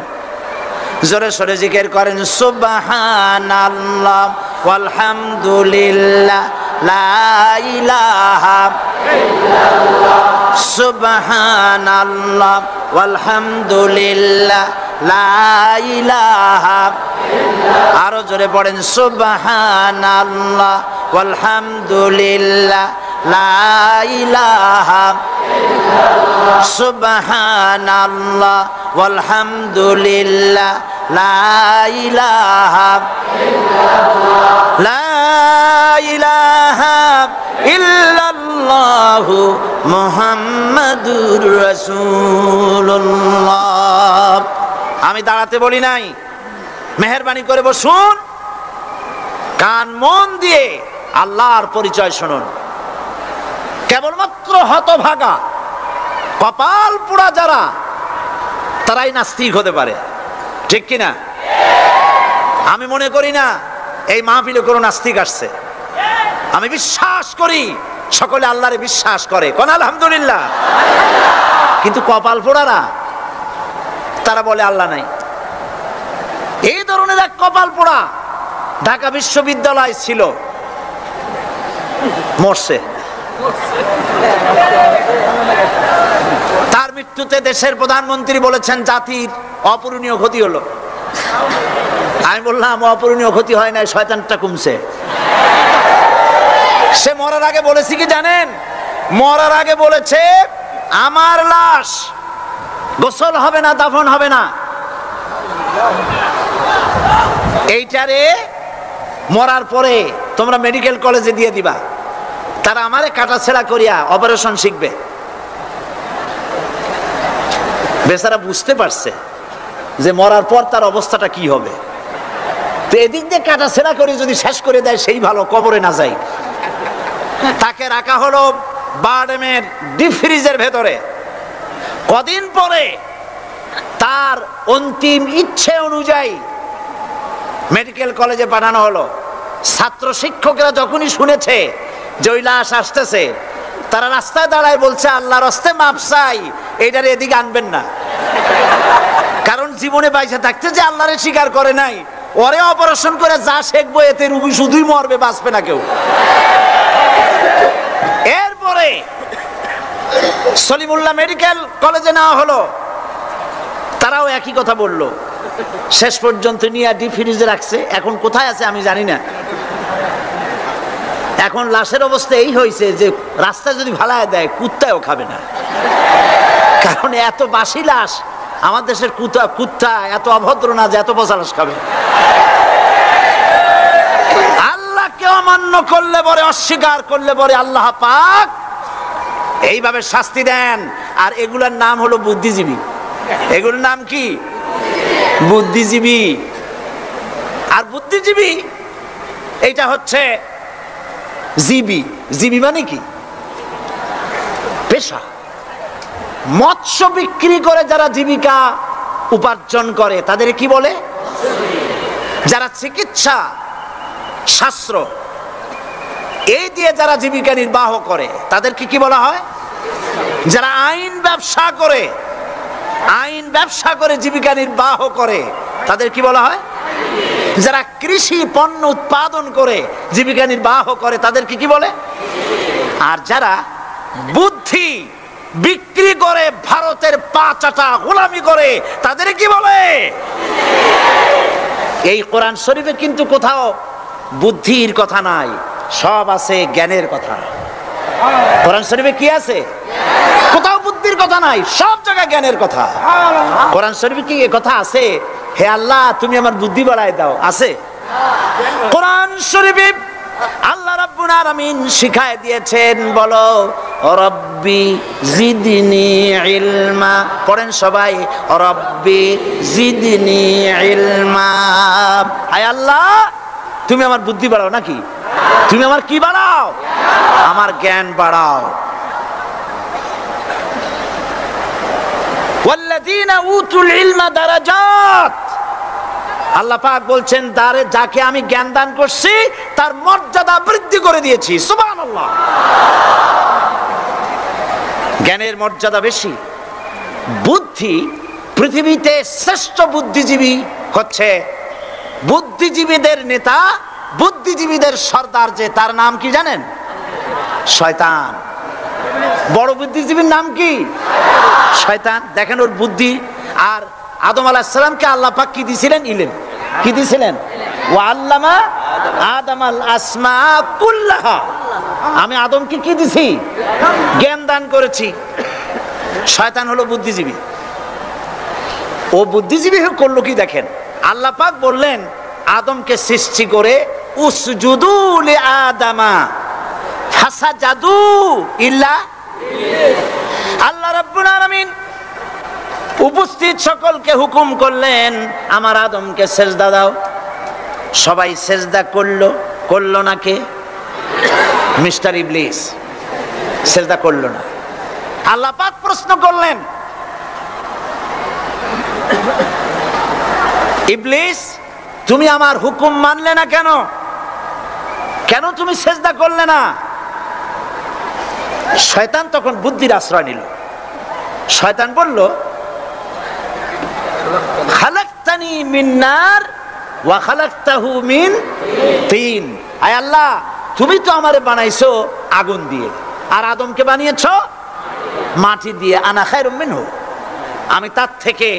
জোরে সোরে জিকির করেন, সুবহানাল্লাহ ওয়ালহামদুলিল্লাহ লা ইলাহা ইল্লাল্লাহ, সুবহানাল্লাহ ওয়ালহামদুলিল্লাহ লা ইলাহা ইল্লাল্লাহ। আরো জোরে পড়েন, সুবহানাল্লাহ ওয়ালহামদুলিল্লাহ লা ইলাহা সুবহানাল্লাহ ওয়ালহামদুলিল্লাহ লা ইলাহা লা ইলাহা ইল্লাল্লাহু মুহাম্মাদুর রাসূলুল্লাহ। আমি দাঁড়াতে বলি নাই, মেহেরবানি করে বসুন, কান মন দিয়ে আল্লাহর পরিচয় শুনুন। কেবলমাত্র হতভাগা কপাল পোড়া যারা, তারাই নাস্তিক হতে পারে, ঠিক কিনা? আমি মনে করি না এই মাহফিলে কোনো নাস্তিক আসছে। আমি বিশ্বাস করি সকলে আল্লাহরে বিশ্বাস করে, কোন আলহামদুলিল্লাহ। কিন্তু কপাল পোড়ারা তারা বলে আল্লাহ নাই। এই ধরনের এক কপাল পোড়া ঢাকা বিশ্ববিদ্যালয় ছিল, মরছে। তার মৃত্যুতে দেশের প্রধানমন্ত্রী বলেছেন জাতির অপূরণীয় ক্ষতি হলো। আমি বললাম অপূরণীয় ক্ষতি হয় না, শয়তানটা কমছে। সে মরার আগে বলেছে কি জানেন? মরার আগে বলেছে আমার লাশ গোসল হবে না, দাফন হবে না। এইটারে মরার পরে তোমরা মেডিকেল কলেজে দিয়ে দিবা, তারা আমারে কাটাছেড়া করিয়া অপারেশন শিখবে। বেচারা বুঝতে পারছে যে মরার পর তার অবস্থাটা কি হবে। তো এদিক দিয়ে কাটাছেড়া করে যদি শেষ করে দেয় সেই ভালো, কবরে না যায়। তাকে রাখা হলো বারডেমের ডিপ ফ্রিজের ভেতরে। কদিন পরে তার অন্তিম ইচ্ছে অনুযায়ী মেডিকেল কলেজে পাঠানো হলো। ছাত্র শিক্ষকরা যখনই শুনেছে যে ওই লাশ আসতেছে, তারা রাস্তায় দাঁড়ায় বলছে আল্লাহর রাস্তায় মাপ চাই, এইটার এদিকে আনবেন না। কারণ জীবনে বাইসে থাকতে যে আল্লাহরে স্বীকার করে নাই, ওরে অপারেশন করে যা শেখবো এতে রুগী শুধুই মরবে, বাঁচবে না কেউ। এরপরে সলিমুল্লাহ মেডিকেল কলেজে নেওয়া হলো, তারাও একই কথা বলল। শেষ পর্যন্ত নিয়ে ডিপ ফ্রিজে রাখছে। এখন কোথায় আছে আমি জানি না। এখন লাশের অবস্থা এই হয়েছে যে রাস্তায় যদি ভালায় দেয় কুত্তাও খাবে না, কারণ এত বাসি লাশ। আমার দেশের কুত্তা এত অভদ্র না যে এত পচা লাশ খাবে। আল্লাহকে অমান্য করলে পরে, অস্বীকার করলে পরে আল্লাহ পাক এইভাবে শাস্তি দেন। আর এগুলার নাম হলো বুদ্ধিজীবী। এগুলোর নাম কি? বুদ্ধিজীবী। আর বুদ্ধিজীবী এইটা হচ্ছে জীবী। জীবী মানে কি? পেশা। মৎস্য বিক্রি করে যারা জীবিকা উপার্জন করে তাদের কি বলে? যারা চিকিৎসা শাস্ত্র এই দিয়ে যারা জীবিকা নির্বাহ করে তাদেরকে কি বলা হয়? যারা আইন ব্যবসা করে, আইন ব্যবসা করে জীবিকা নির্বাহ করে তাদের কি বলা হয়? যারা কৃষি পণ্য উৎপাদন করে জীবিকা নির্বাহ করে তাদেরকে কি বলে? আর যারা বুদ্ধি বিক্রি করে ভারতের পা চাটা গোলামি করে তাদের কি বলে? এই কোরআন শরীফে কিন্তু কোথাও বুদ্ধির কথা নাই, সব আছে জ্ঞানের কথা। কোরআন শরীফে কি আছে? কোথাও বুদ্ধির কথা নাই, সব জায়গায় জ্ঞানের কথা। কোরআন শরীফে কি এই কথা আছে হে আল্লাহ তুমি আমার বুদ্ধি বাড়ায় দাও? আছে? কোরআন শরীফে আল্লাহ রাব্বুল আলামিন শিখায় দিয়েছেন, বলো রব্বি জিদনি ইলমা। পড়েন সবাই, রব্বি জিদনি ইলমা। আয় আল্লাহ তুমি আমার বুদ্ধি বাড়াও নাকি? তুমি আমার কি বাড়াও? আমার জ্ঞান বাড়াও। ওয়াল্লাযীনা উতুল ইলমা দারাজাত। আল্লাহ পাক বলছেন যাকে আমি জ্ঞান দান করছি তার মর্যাদা বৃদ্ধি করে দিয়েছি। সুবহানাল্লাহ। জ্ঞানের মর্যাদা বেশি। বুদ্ধি, পৃথিবীতে শ্রেষ্ঠ বুদ্ধিজীবী হচ্ছে বুদ্ধিজীবীদের নেতা, বুদ্ধিজীবীদের সর্দার, যে তার নাম কি জানেন? শয়তান। বড় বুদ্ধিজীবীর নাম কি? শয়তান। দেখেন ওর বুদ্ধি। আর আদম আলাইহিস সালামকে আল্লাহ পাক কি দিয়েছিলেন? ইলম। কি দিয়েছিলেন? ওয়া আল্লামা আদামাল আসমা কুল্লাহা। আমি আদমকে কি দিছি? জ্ঞান দান করেছি। শয়তান হলো বুদ্ধিজীবী। ও বুদ্ধিজীবী করলো কি দেখেন, আল্লাহ পাক বললেন আদমকে সৃষ্টি করে উসজুদু লি আদামা ফাসাজাদু ইল্লা আল্লাহ রাব্বুল আলামিন উপস্থিত সকলকে হুকুম করলেন আমার আদমকে সেজদা দাও। সবাই সেজদা করলো না কে? মিস্টার ইবলিস সেজদা করলো না। আল্লাহ পাক প্রশ্ন করলেন, ইবলিস তুমি আমার হুকুম মানলে না কেন? কেন তুমি সেজদা করলে না? শয়তান তখন বুদ্ধির আশ্রয় নিল। শয়তান বলল, খালাকতানি মিন নার ওয়া খালাকতাহু মিন তিন। আয় আল্লাহ, তুমি তো আমারে বানাইছো আগুন দিয়ে, আর আদমকে বানিয়েছো মাটি দিয়ে। আনা খায়রুম মিনহু, আমি তার থেকে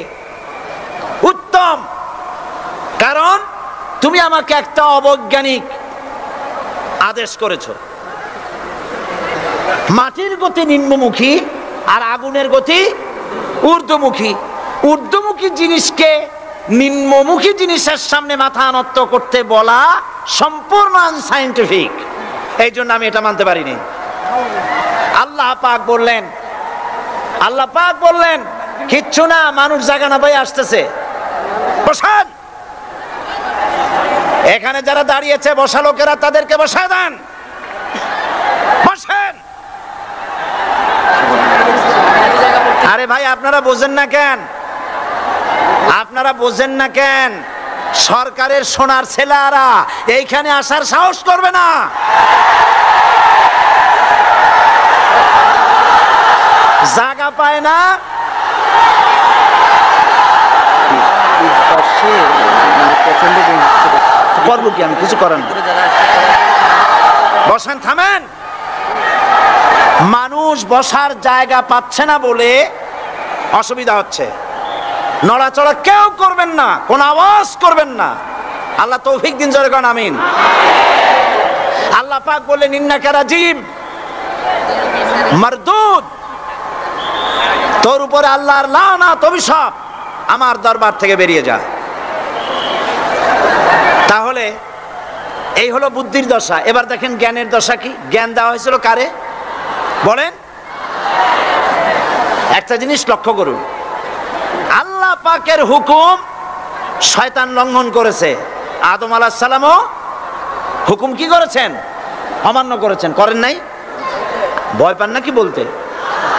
উত্তম। কারণ তুমি আমাকে একটা অবৈজ্ঞানিক আদেশ করেছো। মাটির গতি নিম্নমুখী আর আগুনের গতি ঊর্ধ্বমুখী। ঊর্ধ্বমুখী জিনিসকে নিম্নমুখী জিনিসের সামনে মাথা নত করতে বলা সম্পূর্ণ আনসাইন্টিফিক। এই জন্য আমি এটা মানতে পারিনি। আল্লাহ পাক বললেন কিচ্ছু না, মানুষ জায়গা না পাই আসতেছে, বসান। এখানে যারা দাঁড়িয়েছে বসা লোকেরা, তাদেরকে বসা দেন, বসেন। আরে ভাই, আপনারা বোঝেন না কেন? সরকারের সোনার ছেলেরা এইখানে আসার সাহস করবে না। জায়গা পায় না। করবো কি আমি? কিছু করেন, বসেন, থামেন। মানুষ বসার জায়গা পাচ্ছে না বলে অসুবিধা হচ্ছে। নড়াচড়া কেউ করবেন না, কোন আওয়াজ করবেন না। আল্লাহ তৌফিক দিন, জোরে করেন আমিন। আল্লাহ পাক বললেন ইন্নাকা রাজিম মারদুদ, তোর উপরে আল্লাহর লানত, অভিশাপ, আমার দরবার থেকে বেরিয়ে যা। তাহলে এই হলো বুদ্ধির দশা। এবার দেখেন জ্ঞানের দশা কি। জ্ঞান দেওয়া হয়েছিল কারে বলেন? একটা জিনিস লক্ষ্য করুন, আল্লাহ পাকের হুকুম শয়তান লঙ্ঘন করেছে। আদম আলাইহিস সালামও হুকুম কি করেছেন? অমান্য করেছেন। করেন নাই? ভয় পান নাকি বলতে?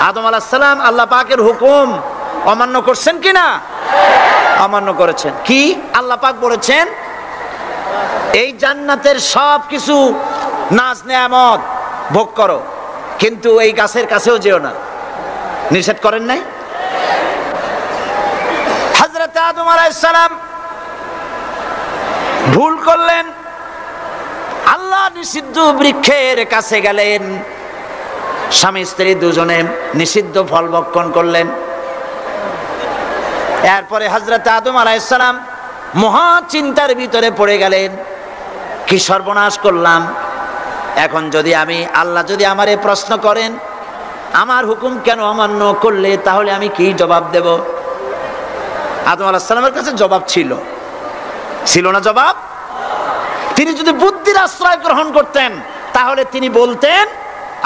আদম আলাইহিস সালাম আল্লাহ পাকের হুকুম অমান্য করছেন কি না? অমান্য করেছেন। কি আল্লাহ পাক বলেছেন, এই জান্নাতের সব কিছু নাজ নেয়ামত ভোগ করো, কিন্তু এই গাছের কাছেও যেও না। নিষেধ করেন নাই? হযরত আদম আলাইহিস সালাম ভুল করলেন, আল্লাহ নিষিদ্ধ বৃক্ষের কাছে গেলেন, স্বামী স্ত্রী দুজনে নিষিদ্ধ ফল ভক্ষণ করলেন। এরপরে হযরত আদম আলাইহিস সালাম মহা চিন্তার ভিতরে পড়ে গেলেন, কি সর্বনাশ করলাম। এখন যদি আল্লাহ যদি আমারে প্রশ্ন করেন আমার হুকুম কেন অমান্য করলে, তাহলে আমি কি জবাব দেব? আদম আলাইহিস সালামের কাছে জবাব ছিল না? জবাব তিনি যদি বুদ্ধির আশ্রয় গ্রহণ করতেন, তাহলে তিনি বলতেন,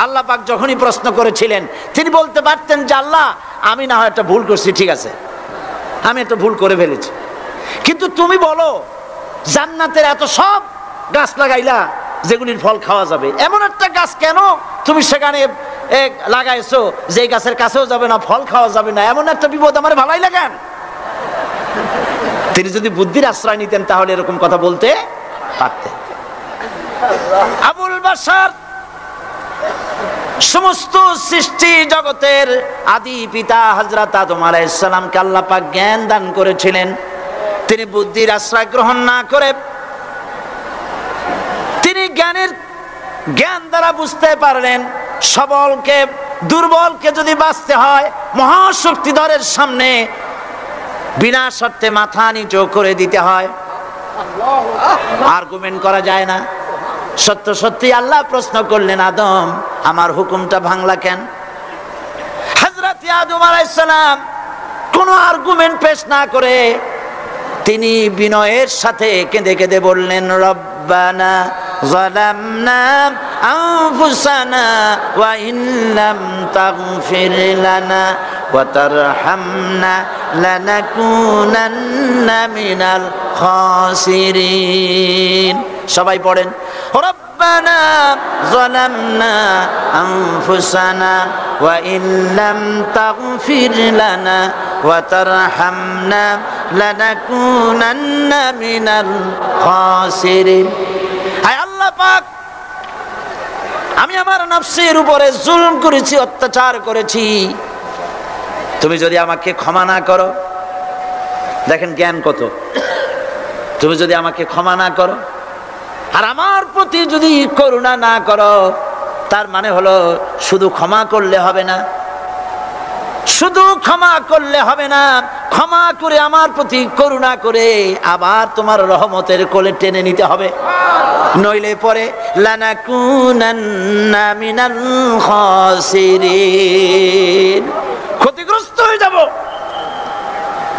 আল্লাহ পাক যখনই প্রশ্ন করেছিলেন তিনি বলতে পারতেন যে আল্লাহ, আমি না হয় একটা ভুল করছি, ঠিক আছে, আমি একটা ভুল করে ফেলেছি, কিন্তু তুমি বলো জান্নাতের এত সব গাছ লাগাইলা যেগুলির ফল খাওয়া যাবে, এমন একটা গাছ কেন তুমি সেখানে লাগাইছো যে গাছের কাছেও যাবে না, ফল খাওয়া যাবে না, এমন একটা বিপদ আমার ভালাই লাগান। তিনি যদি বুদ্ধির আশ্রয় নিতেন তাহলে এরকম কথা বলতে পারতেন। আবুল বাশার সমস্ত সৃষ্টি জগতের আদি পিতা হযরত আদম আলাইহিস সালামকে আল্লাহ পাক জ্ঞান দান করেছিলেন। তিনি বুদ্ধির আশ্রয় গ্রহণ না করে তিনি জ্ঞান দ্বারা বুঝতে পারলেন সবলকে দুর্বলকে যদি বাঁচতে হয় মহাশক্তিধরের সামনে বিনা শর্তে মাথা নিচু করে দিতে হয়। আর্গুমেন্ট করা যায় না। সত্য সত্যি আল্লাহ প্রশ্ন করলেন, আদম আমার হুকুমটা ভাঙলা কেন? হযরত আদম আলাইহিস সালাম কোনো আর্গুমেন্ট পেশ না করে তিনি বিনয়ের সাথে কেঁদে কেঁদে বললেন, রব্বানা যালামনা আনফুসানা ওয়া ইন লাম তাগফির লানা ওয়া তারহামনা লানাকুনান্না মিনাল খাসিরিন। সবাই পড়েন, রব্বানা যালামনা আনফুসানা ওয়া ইন লাম তাগফির লানা ওয়া তারহামনা লানাকুনান্না মিনাল খাসিরিন। হায় আল্লাহ পাক, আমি আমার নফসের উপরে জুলম করেছি, অত্যাচার করেছি, তুমি যদি আমাকে ক্ষমা না করো, দেখেন জ্ঞান কত, তুমি যদি আমাকে ক্ষমা না করো আর আমার প্রতি যদি করুণা না করো, তার মানে হলো শুধু ক্ষমা করলে হবে না, শুধু ক্ষমা করলে হবে না, ক্ষমা করে আমার প্রতি করুণা করে আবার তোমার রহমতের কোলে টেনে নিতে হবে, নইলে পরে লানাকুনান্না মিনাল খাসিরিন, ক্ষতিগ্রস্ত হয়ে যাব।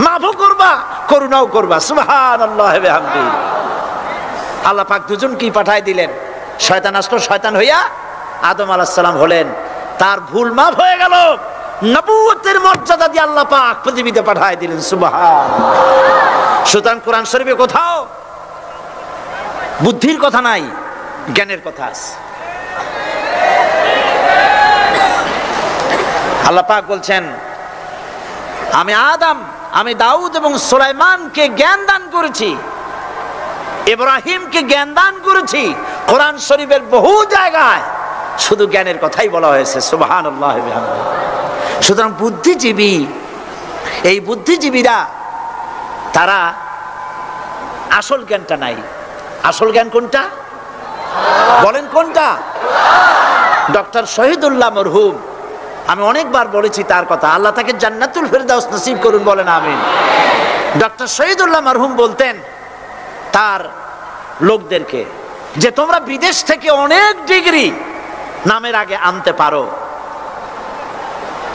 মাফও করবা, করুণাও করবা। সুবহানাল্লাহ ওয়া বিহামদিহি। আল্লাহ পাক দুজনকেই পাঠায় দিলেন। শয়তান আসলো, শয়তান হইয়া আদম আলাইহিস সালাম হলেন, তার ভুল মাফ হয়ে গেল, নবুয়তের মর্যাদা দিয়ে আল্লাহ পাক পৃথিবীতে পাঠায় দিলেন। সুবহানাল্লাহ। সুতরাং কোরআন শরীফে কোথাও বুদ্ধির কথা নাই, জ্ঞানের কথা আছে। আল্লাহ পাক বলছেন, আমি আদম, আমি দাউদ এবং সুলাইমানকে জ্ঞান দান করেছি, ইব্রাহিমকে জ্ঞান দান করেছি। কোরআন শরীফের বহু জায়গায় শুধু জ্ঞানের কথাই বলা হয়েছে। সুবহানাল্লাহ ওয়া বিহামদিহি। সুতরাং বুদ্ধিজীবী, এই বুদ্ধিজীবীরা তারা আসল জ্ঞানটা নাই। আসল জ্ঞান কোনটা বলেন? কোনটা? ডক্টর শহীদুল্লাহ মরহুম, আমি অনেকবার বলেছি তার কথা, আল্লাহ তাকে জান্নাতুল ফেরদাউস নসিব করুন, বলেন আমিন। ডক্টর শহীদুল্লাহ মরহুম বলতেন তার লোকদেরকে যে তোমরা বিদেশ থেকে অনেক ডিগ্রি নামের আগে আনতে পারো,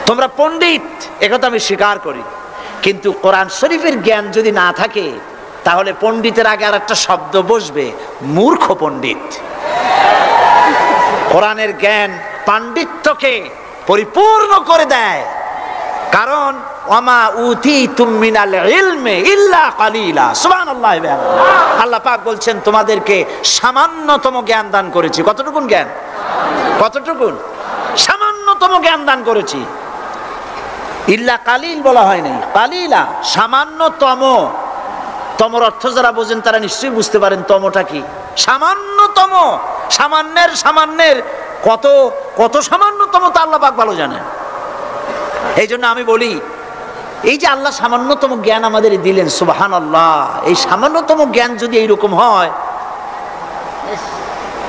তোমরা পণ্ডিত, একথা আমি স্বীকার করি, কিন্তু কোরআন শরীফের জ্ঞান যদি না থাকে তাহলে পণ্ডিতের আগে আর একটা শব্দ বসবে, মূর্খ পণ্ডিত। কোরআনের জ্ঞান পাণ্ডিত্যকে পরিপূর্ণ করে দেয়, কারণ ওয়ামা উতিতুম মিনাল ইলমি ইল্লা কালিলা। সুবহানাল্লাহ। আল্লাহ পাক বলছেন তোমাদেরকে সামান্যতম জ্ঞান দান করেছি। কতটুকুন জ্ঞান? কতটুকুন? সামান্যতম জ্ঞান দান করেছি। ইল্লা কালিল বলা হয় নাই, কালিলা, সামান্যতম। তমর অর্থ যারা বোঝেন তারা নিশ্চয়ই বুঝতে পারেন তমটা কি। সামান্যতম, সামান্যের সামান্যের কত কত সামান্যতম তা আল্লাহ পাক ভালো জানেন। এই জন্য আমি বলি, এই যে আল্লাহ সামান্যতম জ্ঞান আমাদের দিলেন, সুবহানাল্লাহ, এই সামান্যতম জ্ঞান যদি এইরকম হয়,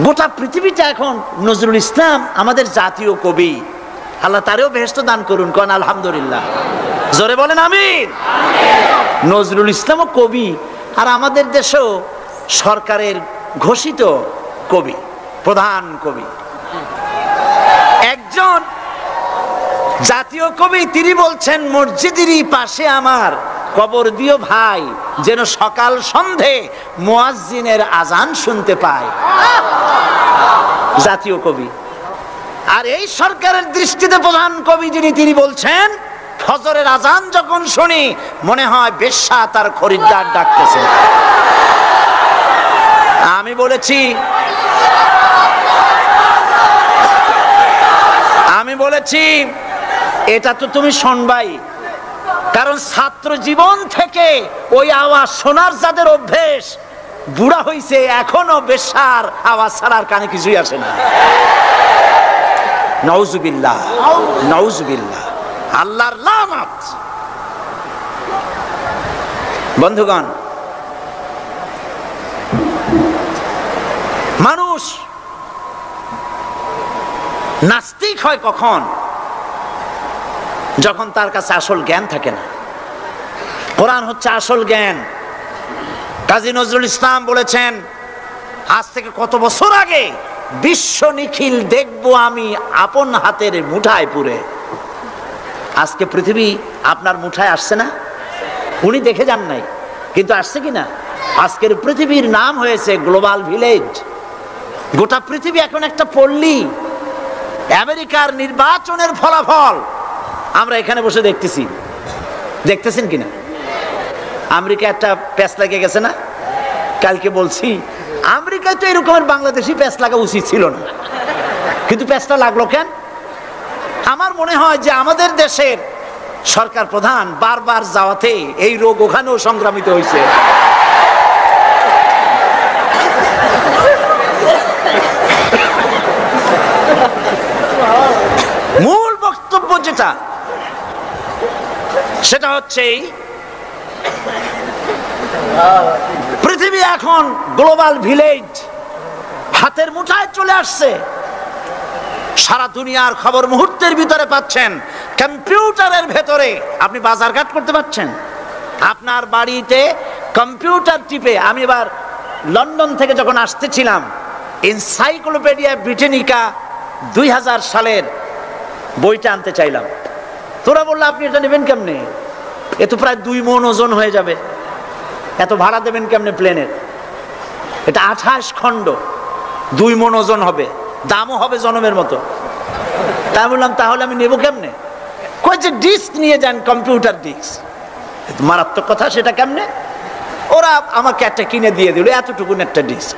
গোটা পৃথিবীটা এখন নজরুল ইসলাম আমাদের জাতীয় কবি, আল্লাহ তারেও বেহেশত দান করুন, কোন আলহামদুলিল্লাহ, জোরে বলেন আমিন। নজরুল ইসলামও কবি, আর আমাদের দেশেও সরকারের ঘোষিত কবি, প্রধান কবি। একজন জাতীয় কবি তিনি বলছেন, মসজিদেরই পাশে আমার কবর দিও ভাই, যেন সকাল সন্ধে মুয়াজ্জিনের আজান শুনতে পায়। জাতীয় কবি। আর এই সরকারের দৃষ্টিতে প্রধান কবি যিনি, তিনি বলছেন, ফজরের আজান যখন শুনি মনে হয় বেশ্যা তার খরিদ্দার ডাকতেছে। আমি বলেছি এটা তো তুমি শুনবাই, কারণ ছাত্র জীবন থেকে ওই আওয়াজ শোনার যাদের অভ্যেস, বুড়া হইছে এখনো বেশ্যার আওয়াজ ছাড়ার কানে কিছুই আসে না। নাউজুবিল্লাহ, নাউজুবিল্লাহ, আল্লাহর লানত। বন্ধুগণ, মানুষ নাস্তিক হয় কখন? যখন তার কাছে আসল জ্ঞান থাকে না। কোরআন হচ্ছে আসল জ্ঞান। কাজী নজরুল ইসলাম বলেছেন, আজ থেকে কত বছর আগে বিশ্ব নিখিল দেখবো আমি আপন হাতের মুঠায় পুরে। আজকে পৃথিবী আপনার মুঠায় আসছে না? উনি দেখে যান নাই, কিন্তু আসছে কিনা? আজকের পৃথিবীর নাম হয়েছে গ্লোবাল ভিলেজ। গোটা পৃথিবী এখন একটা পল্লী। আমেরিকার নির্বাচনের ফলাফল আমরা এখানে বসে দেখতেছি, দেখতেছেন কিনা? আমেরিকা একটা প্যাচ লেগে গেছে না? কালকে বলছি আমেরিকায় তো এরকমের বাংলাদেশি প্যাচ লাগা উচিত ছিল না, কিন্তু প্যাচটা লাগলো কেন? আমার মনে হয় যে আমাদের দেশের সরকার প্রধান বারবার যাওয়াতে এই রোগ ওখানেও সংক্রামিত হয়েছে। মূল বক্তব্য যেটা, সেটা হচ্ছে পৃথিবী এখন গ্লোবাল ভিলেজ, হাতের মুঠায় চলে আসছে। সারা দুনিয়ার খবর মুহূর্তের ভিতরে পাচ্ছেন, কম্পিউটারের ভেতরে আপনি বাজারঘাট করতে পারছেন। আপনার বাড়িতে কম্পিউটার টিপে, আমি এবার লন্ডন থেকে যখন আসতেছিলাম, এনসাইক্লোপিডিয়া ব্রিটানিকা 2000 সালের বইটা আনতে চাইলাম। তোরা বললো আপনি এটা নেবেন কেমনে? এ তো প্রায় 2 মণ ওজন হয়ে যাবে, এত ভাড়া দেবেন কেমনে প্লেনের? এটা 28 খণ্ড, 2 মণ ওজন হবে, দামও হবে জনমের মতো। তাই বললাম তাহলে আমি নেবো কেমনে? কই যে ডিস্ক নিয়ে যান, কম্পিউটার ডিস্ক। মারাত্মক কথা, সেটা কেমনে? ওরা আমাকে একটা কিনে দিয়ে দিল, এতটুকুন একটা ডিস্ক।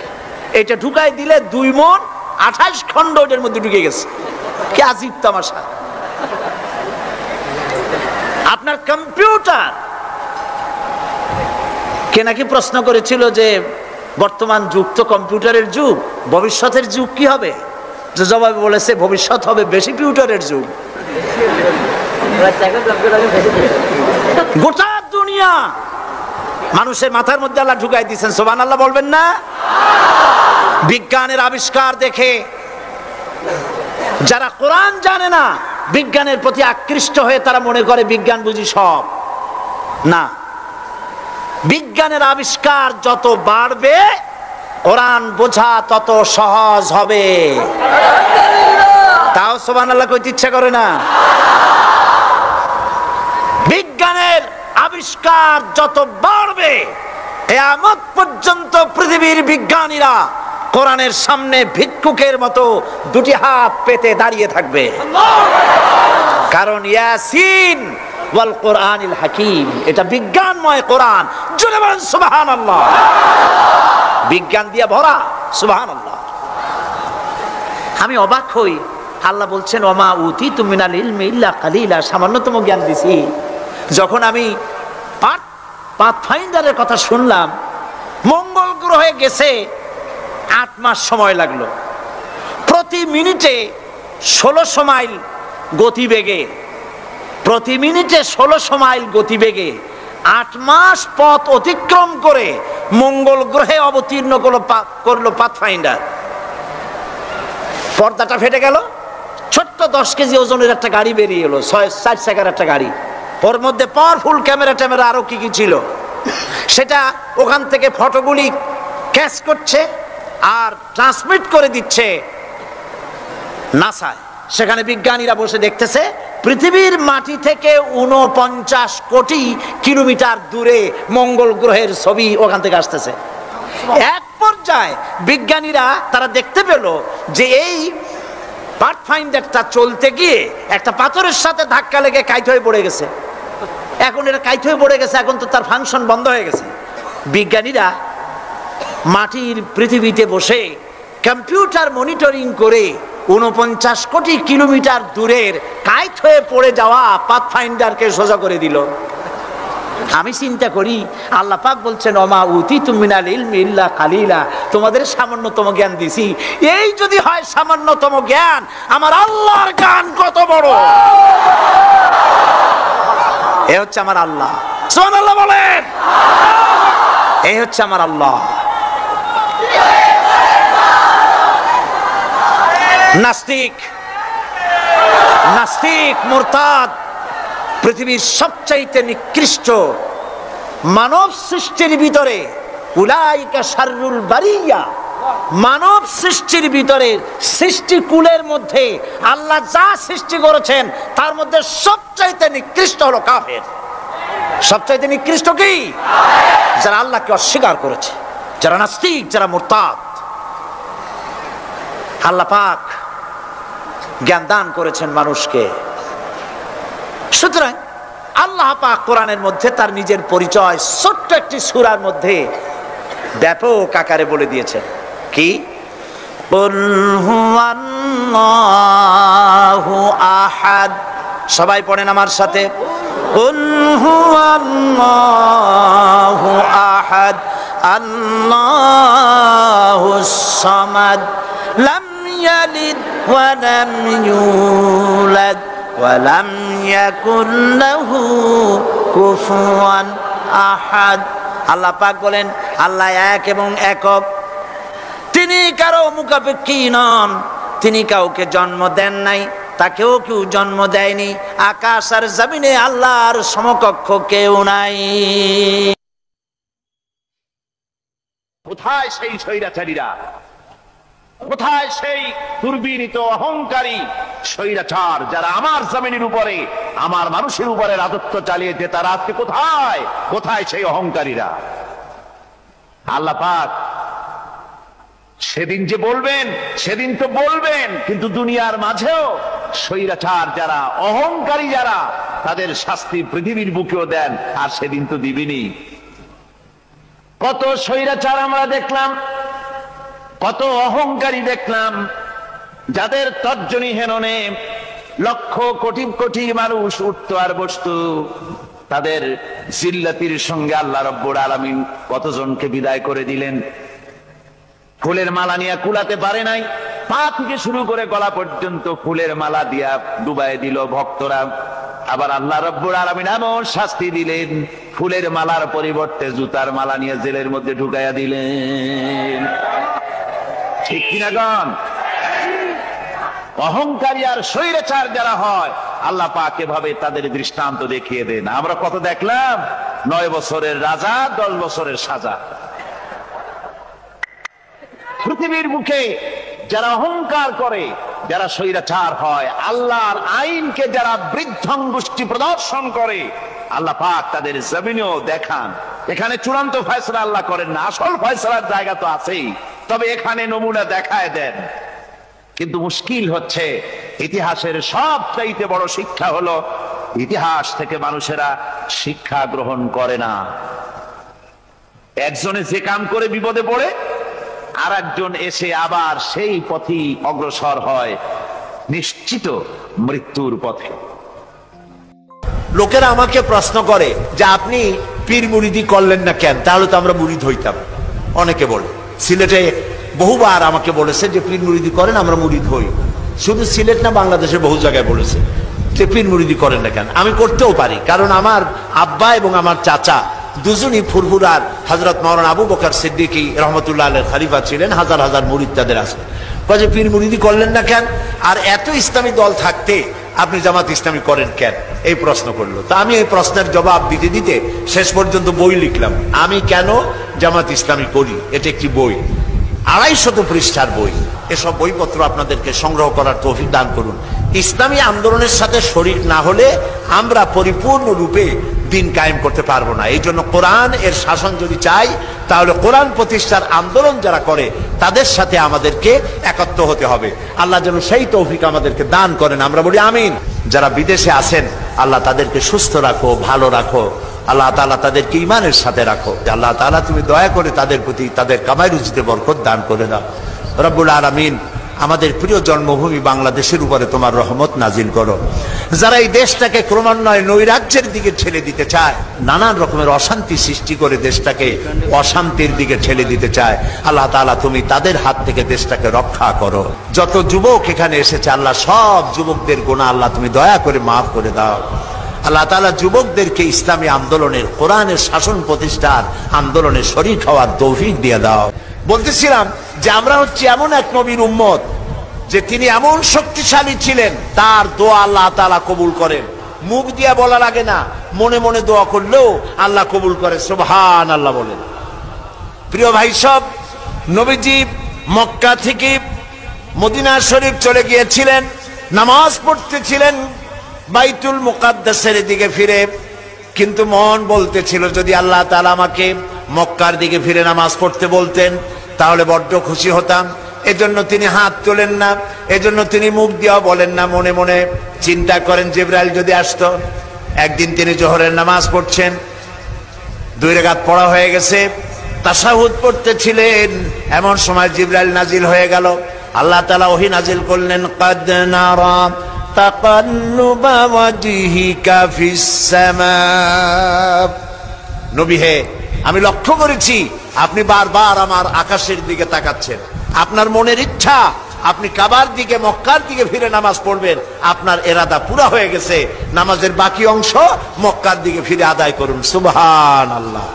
এটা ঢুকাই দিলে 2 মণ 28 খণ্ড ওটার মধ্যে ঢুকে গেছে। কি আজীব তামাশা! আপনার কম্পিউটার কে নাকি প্রশ্ন করেছিল যে বর্তমান যুগ তো কম্পিউটারের যুগ, ভবিষ্যতের যুগ কি হবে? জবাবে বলেছে ভবিষ্যৎ হবে বেশি কম্পিউটারের যুগ। গোটা দুনিয়া মানুষের মাথার মধ্যে আল্লাহ ঢুকাই দিয়েছেন, সুবহানাল্লাহ বলবেন না? বিজ্ঞানের আবিষ্কার দেখে যারা কোরআন জানে না, বিজ্ঞানের প্রতি আকৃষ্ট হয়ে তারা মনে করে বিজ্ঞান বুঝি সব। না, বিজ্ঞানের আবিষ্কার যত বাড়বে কোরআন বোঝা তত সহজ হবে। তাও সুবহানাল্লাহ কইতে ইচ্ছা করে না? বিজ্ঞানের আবিষ্কার যত বাড়বে, কিয়ামত পর্যন্ত পৃথিবীর বিজ্ঞানীরা কোরআনের সামনে ভিক্ষুকের মতো 2টি হাত পেতে দাঁড়িয়ে থাকবে। কারণ ইয়াসিন ওয়াল কোরআনিল হাকিম, এটা বিজ্ঞানময় কোরআন। জোরে বলেন সুবহানাল্লাহ। বিজ্ঞান দিয়ে ভরা, সুবহানাল্লাহ। আমি অবাক হই, আল্লাহ বলছেন ওমা উতিতু মিনাল ইলমি ইল্লা কালিলা, সামান্যতম জ্ঞান দিছি। যখন আমি পাথফাইন্ডারের কথা শুনলাম, মঙ্গল গ্রহে গেছে 8 মাস সময় লাগলো, প্রতি মিনিটে 1600 মাইল গতিবেগে, প্রতি মিনিটে 1600 মাইল গতিবেগে 8 মাস পথ অতিক্রম করে মঙ্গল গ্রহে অবতীর্ণ করলো পাথফাইন্ডার। পর্দাটা ফেটে গেল, ছোট্ট 10 কেজি ওজনের একটা গাড়ি বেরিয়ে এলো, 4 চাকার একটা গাড়ি। ওর মধ্যে পাওয়ারফুল ক্যামেরা ট্যামেরা আরো কি কি ছিল, সেটা ওখান থেকে ফটোগুলি ক্যাচ করছে আর ট্রান্সমিট করে দিচ্ছে নাসায়। সেখানে বিজ্ঞানীরা বসে দেখতেছে পৃথিবীর মাটি থেকে 49 কোটি কিলোমিটার দূরে মঙ্গল গ্রহের ছবি ওখান থেকে আসতেছে। এক পর্যায়ে বিজ্ঞানীরা তারা দেখতে পেল যে এই পাথফাইন্ডারটা চলতে গিয়ে একটা পাথরের সাথে ধাক্কা লেগে কাইট হয়ে পড়ে গেছে। এখন এটা কাইট হয়ে পড়ে গেছে, এখন তো তার ফাংশন বন্ধ হয়ে গেছে। বিজ্ঞানীরা মাটির পৃথিবীতে বসে কম্পিউটার মনিটরিং করে 49 কোটি কিলোমিটার দূরের কাইট হয়ে পড়ে যাওয়া পাথফাইন্ডারকে সোজা করে দিল। আমি চিন্তা করি, আল্লাহ পাক বলছেন ওমা উতিতু মিনাল ইলমি ইল্লা কালিলা, তোমাদের সামান্যতম জ্ঞান দিছি। এই যদি হয় সামান্যতম জ্ঞান, আমার আল্লাহর জ্ঞান কত বড়! এই হচ্ছে আমার আল্লাহ, সুবহানাল্লাহ বলেন। এই হচ্ছে আমার আল্লাহ। নাস্তিক মুরতাদ পৃথিবীর সবচাইতে নিকৃষ্ট মানব সৃষ্টির ভিতরে উলাইকা শাররুল বারিয়া, মানব সৃষ্টির ভিতরে সৃষ্টিকুলের মধ্যে আল্লাহ যা সৃষ্টি করেছেন তার মধ্যে সবচাইতে নিকৃষ্ট হলো কাফের। সবচাইতে নিকৃষ্ট কি? যারা আল্লাহকে অস্বীকার করেছে, যারা নাস্তিক, যারা মুরতাদ। আল্লাহ পাক জ্ঞান দান করেছেন মানুষকে। সুতরাং আল্লাহ পাক কোরআনের মধ্যে তার নিজের পরিচয় ছোট্ট একটি সূরার মধ্যে ব্যাপক আকারে বলে দিয়েছেন। কি? কুল হুয়াল্লাহু আহাদ। সবাই পড়েন আমার সাথে, কুল হুয়াল্লাহু আহাদ আল্লাহুস সামাদ লাম ইয়ালিদ ওয়া লাম ইউলাদ ওয়া লাম ইয়াকুল লাহু কুফুয়ান আহাদ। আল্লাহ পাক বলেন আল্লাহ এক এবং একক, তিনি কারো মুখাপেক্ষী নন, তিনি কাউকে জন্ম দেন নাই, তাকেও কেউ জন্ম দেয়নি, আকাশ আর জমিনে আল্লাহর সমকক্ষ কেউ নাই। কোথায় সেই স্বৈরাচারীরা? কোথায় সেই দুর্বিনীত অহংকারী স্বৈরাচার যারা আমার জমিনের উপরে, আমার মানুষের উপরে রাজত্ব চালিয়েছে? তারা আজকে কোথায়? কোথায় সেই অহংকারীরা? আল্লাহ পাক সেদিন যে বলবেন, সেদিন তো বলবেন, কিন্তু দুনিয়ার মাঝেও স্বৈরাচার যারা, অহংকারী যারা, তাদের শাস্তি পৃথিবীর বুকেও দেন, আর সেদিন তো দিবেনি। কত স্বৈরাচার আমরা দেখলাম, কত অহংকারী দেখলাম, যাদের তর্জনী হেননে লক্ষ কোটি কোটি মানুষ উঠতো আর বসতো। তাদের জিল্লাতির সঙ্গে আল্লাহ রব্বুল আলামিন কতজনকে বিদায় করে দিলেন। ফুলের মালা নিয়ে কুলাতে পারে নাই, পা থেকে শুরু করে গলা পর্যন্ত ফুলের মালা দিয়া ডুবাই দিল ভক্তরা। আবার আল্লাহ রব্বুল আলামিন এমন শাস্তি দিলেন, ফুলের মালার পরিবর্তে জুতার মালা নিয়ে জেলের মধ্যে ঢুকাইয়া দিলেন। ঠিক কিনা গণ? অহংকারী আর স্বৈরাচার যারা হয়, আল্লাহ পাক এভাবে তাদের দৃষ্টান্ত দেখিয়ে দেন। আমরা কত দেখলাম, 9 বছরের রাজা, 10 বছরের সাজা। পৃথিবীর মুখে যারা অহংকার করে, যারা স্বৈরাচার হয়, আল্লাহর আইনকে যারা বৃদ্ধাঙ্গুষ্টি প্রদর্শন করে, আল্লাহ পাক তাদের জমিনেও দেখান। এখানে চূড়ান্ত ফয়সালা আল্লাহ করেন না, আসল ফয়সালার জায়গা তো আছেই, তবে এখানে নমুনা দেখায় দেন। কিন্তু মুশকিল হচ্ছে, ইতিহাসের সবচাইতে বড় শিক্ষা হলো, ইতিহাস থেকে মানুষেরা শিক্ষা গ্রহণ করে না। একজনে যে কাম করে বিপদে পড়ে, আর একজন এসে আবার সেই পথেই অগ্রসর হয়, নিশ্চিত মৃত্যুর পথে। লোকেরা আমাকে প্রশ্ন করে যে আপনি পীর মুরিদি করলেন না কেন, তাহলে তো আমরা মুরিদ হইতাম। অনেকে বলে, সিলেটে বহুবার আমাকে বলেছে যে পীর মুরিদি করেন, আমরা মুরিদ হই। শুধু সিলেট না, বাংলাদেশের বহু জায়গায় বলেছে যে পীর মুরিদি করেন না কেন। আমি করতেও পারি, কারণ আমার আব্বা এবং আমার চাচা দুজনই ফুরফুরার হযরত মাওলানা আবু বকর সিদ্দিকী রহমতুল্লাহ আলাইহির খলিফা ছিলেন। হাজার হাজার মুরিদ তাদের আছে। কাজে পীর মুরিদি করলেন না কেন? আর এত ইসলামী দল থাকতে আপনি জামাত ইসলামী করেন কেন, এই প্রশ্ন করলো। তা আমি এই প্রশ্নের জবাব দিতে দিতে শেষ পর্যন্ত বই লিখলাম, আমি কেন জামাত ইসলামী করি। এটা একটি বই, 250 পৃষ্ঠার বই। এসব বইপত্র আপনাদেরকে সংগ্রহ করার তৌফিক দান করুন। ইসলামী আন্দোলনের সাথে শরীক না হলে আমরা পরিপূর্ণরূপে দিন কায়েম করতে পারবো না। এই জন্য কোরআন এর শাসন যদি চাই, তাহলে কোরআন প্রতিষ্ঠার আন্দোলন যারা করে তাদের সাথে আমাদেরকে একত্র হতে হবে। আল্লাহ যেন সেই তৌফিক আমাদেরকে দান করেন, আমরা বলি আমিন। যারা বিদেশে আছেন, আল্লাহ তাদেরকে সুস্থ রাখো, ভালো রাখো। আল্লাহ তাআলা তাদেরকে ঈমানের সাথে রাখো। আল্লাহ তাআলা তুমি দয়া করে তাদের প্রতি তাদের কামাই রুজিতে বরকত দান করে দাও। রব্বুল আলামিন, আমাদের প্রিয় জন্মভূমি বাংলাদেশের উপরে তোমার রহমত নাজিল করো। যারা এই দেশটাকে ক্রমান্বয়ে নৈরাজ্যের দিকে ঠেলে দিতে চায়, নানান রকমের অশান্তি সৃষ্টি করে দেশটাকে অশান্তির দিকে ঠেলে দিতে চায়, আল্লাহ তাআলা তুমি তাদের হাত থেকে দেশটাকে রক্ষা করো। যত যুবক এখানে এসেছে, আল্লাহ সব যুবকদের গুনাহ আল্লাহ তুমি দয়া করে মাফ করে দাও। আল্লাহ তাআলা যুবকদেরকে ইসলামী আন্দোলনের, কোরআনের শাসন প্রতিষ্ঠার আন্দোলনে শরীক হওয়ার তৌফিক দিয়ে দাও। বলতেছিলাম যে আমরা হচ্ছে এমন এক নবীর উম্মত যে তিনি এমন শক্তিশালী ছিলেন, তার দোয়া আল্লাহ তাআলা কবুল করেন। মুখ দিয়া বলা লাগে না, মনে মনে দোয়া করলেও আল্লাহ কবুল করে। সুবহানাল্লাহ বলেন। প্রিয় ভাই সব, নবীজি মক্কা থেকে মদিনা শরীফ চলে গিয়েছিলেন, নামাজ পড়তেছিলেন বাইতুল মুকাদ্দাসের দিকে ফিরে, কিন্তু মন বলতেছিল যদি আল্লাহ তাআলা আমাকে মক্কার দিকে ফিরে নামাজ পড়তে বলতেন তাহলে বড্ড খুশি হতাম। এজন্য তিনি হাত তোলেন না, এজন্য তিনি মুখ দিয়েও বলেন না, মনে মনে চিন্তা করেন জিবরাইল যদি আসতো। একদিন তিনি জোহরের নামাজ পড়ছেন, 2 রাকাত পড়া হয়ে গেছে, তাশাহুদ পড়তেছিলেন, এমন সময় জিবরাইল নাজিল হয়ে গেল। আল্লাহ তাআলা ওহী নাজিল করলেন, কাদ নারা তাকাল্লুবা ওয়াজহিকা ফিস সামা। নবী হে, আমি লক্ষ্য করেছি আপনি বারবার আমার আকাশের দিকে তাকাচ্ছেন। আপনার মনের ইচ্ছা আপনি কাবার দিকে মক্কার দিকে ফিরে নামাজ পড়বেন, আপনার এরাদা পুরা হয়ে গেছে। নামাজের বাকি অংশ মক্কার দিকে ফিরে আদায় করুন। সুবহানাল্লাহ।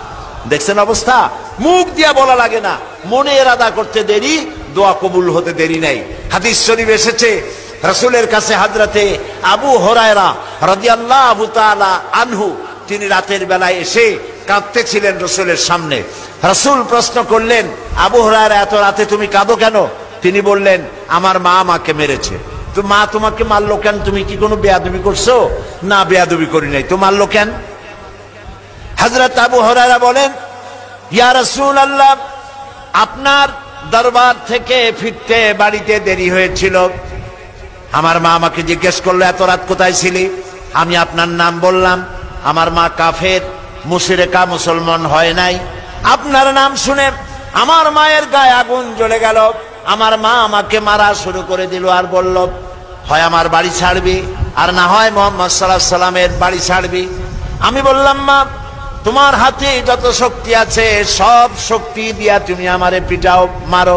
দেখছেন অবস্থা? মুখ দিয়া বলা লাগে না, মনে এরাদা করতে দেরি, দোয়া কবুল হতে দেরি নাই। হাদিস শরীফ এসেছে, রাসূলের কাছে হযরতে আবু হুরায়রা রাদিয়াল্লাহু তাআলা আনহু তিনি রাতের বেলায় এসে কাঁদতেছিলেন রাসূলের সামনে। রাসূল প্রশ্ন করলেন, আবু হুরায়রা এত রাতে তুমি কাঁদো কেন? তিনি বললেন, আমার মা আমাকে মেরেছে। তো মা তোমাকে মারলো কেন? তুমি কি কোনো বেয়াদবি করছো? না, বেয়াদবি করি নাই। তো মারলো কেন? হযরত আবু হুরায়রা বলেন, ইয়া রাসূলুল্লাহ, আপনার দরবার থেকে ফিরতে বাড়িতে দেরি হয়েছিল, আমার মা আমাকে জিজ্ঞেস করলো এত রাত কোথায় ছিলি? আমি আপনার নাম বললাম। আমার মা কাফের, মুশরিকা, মুসলমান হয় নাই। আপনার নাম শুনে আমার মায়ের গায়ে আগুন জ্বলে গেল। আমার মা আমাকে মারা শুরু করে দিল আর বলল, হয় আমার বাড়ি ছাড়বি আর না হয় মুহাম্মদ সাল্লাল্লাহু আলাইহি সাল্লামের বাড়ি ছাড়বি। আমি বললাম, মা তোমার হাতে যত শক্তি আছে সব শক্তি দিয়া তুমি আমারে পিটাও, মারো,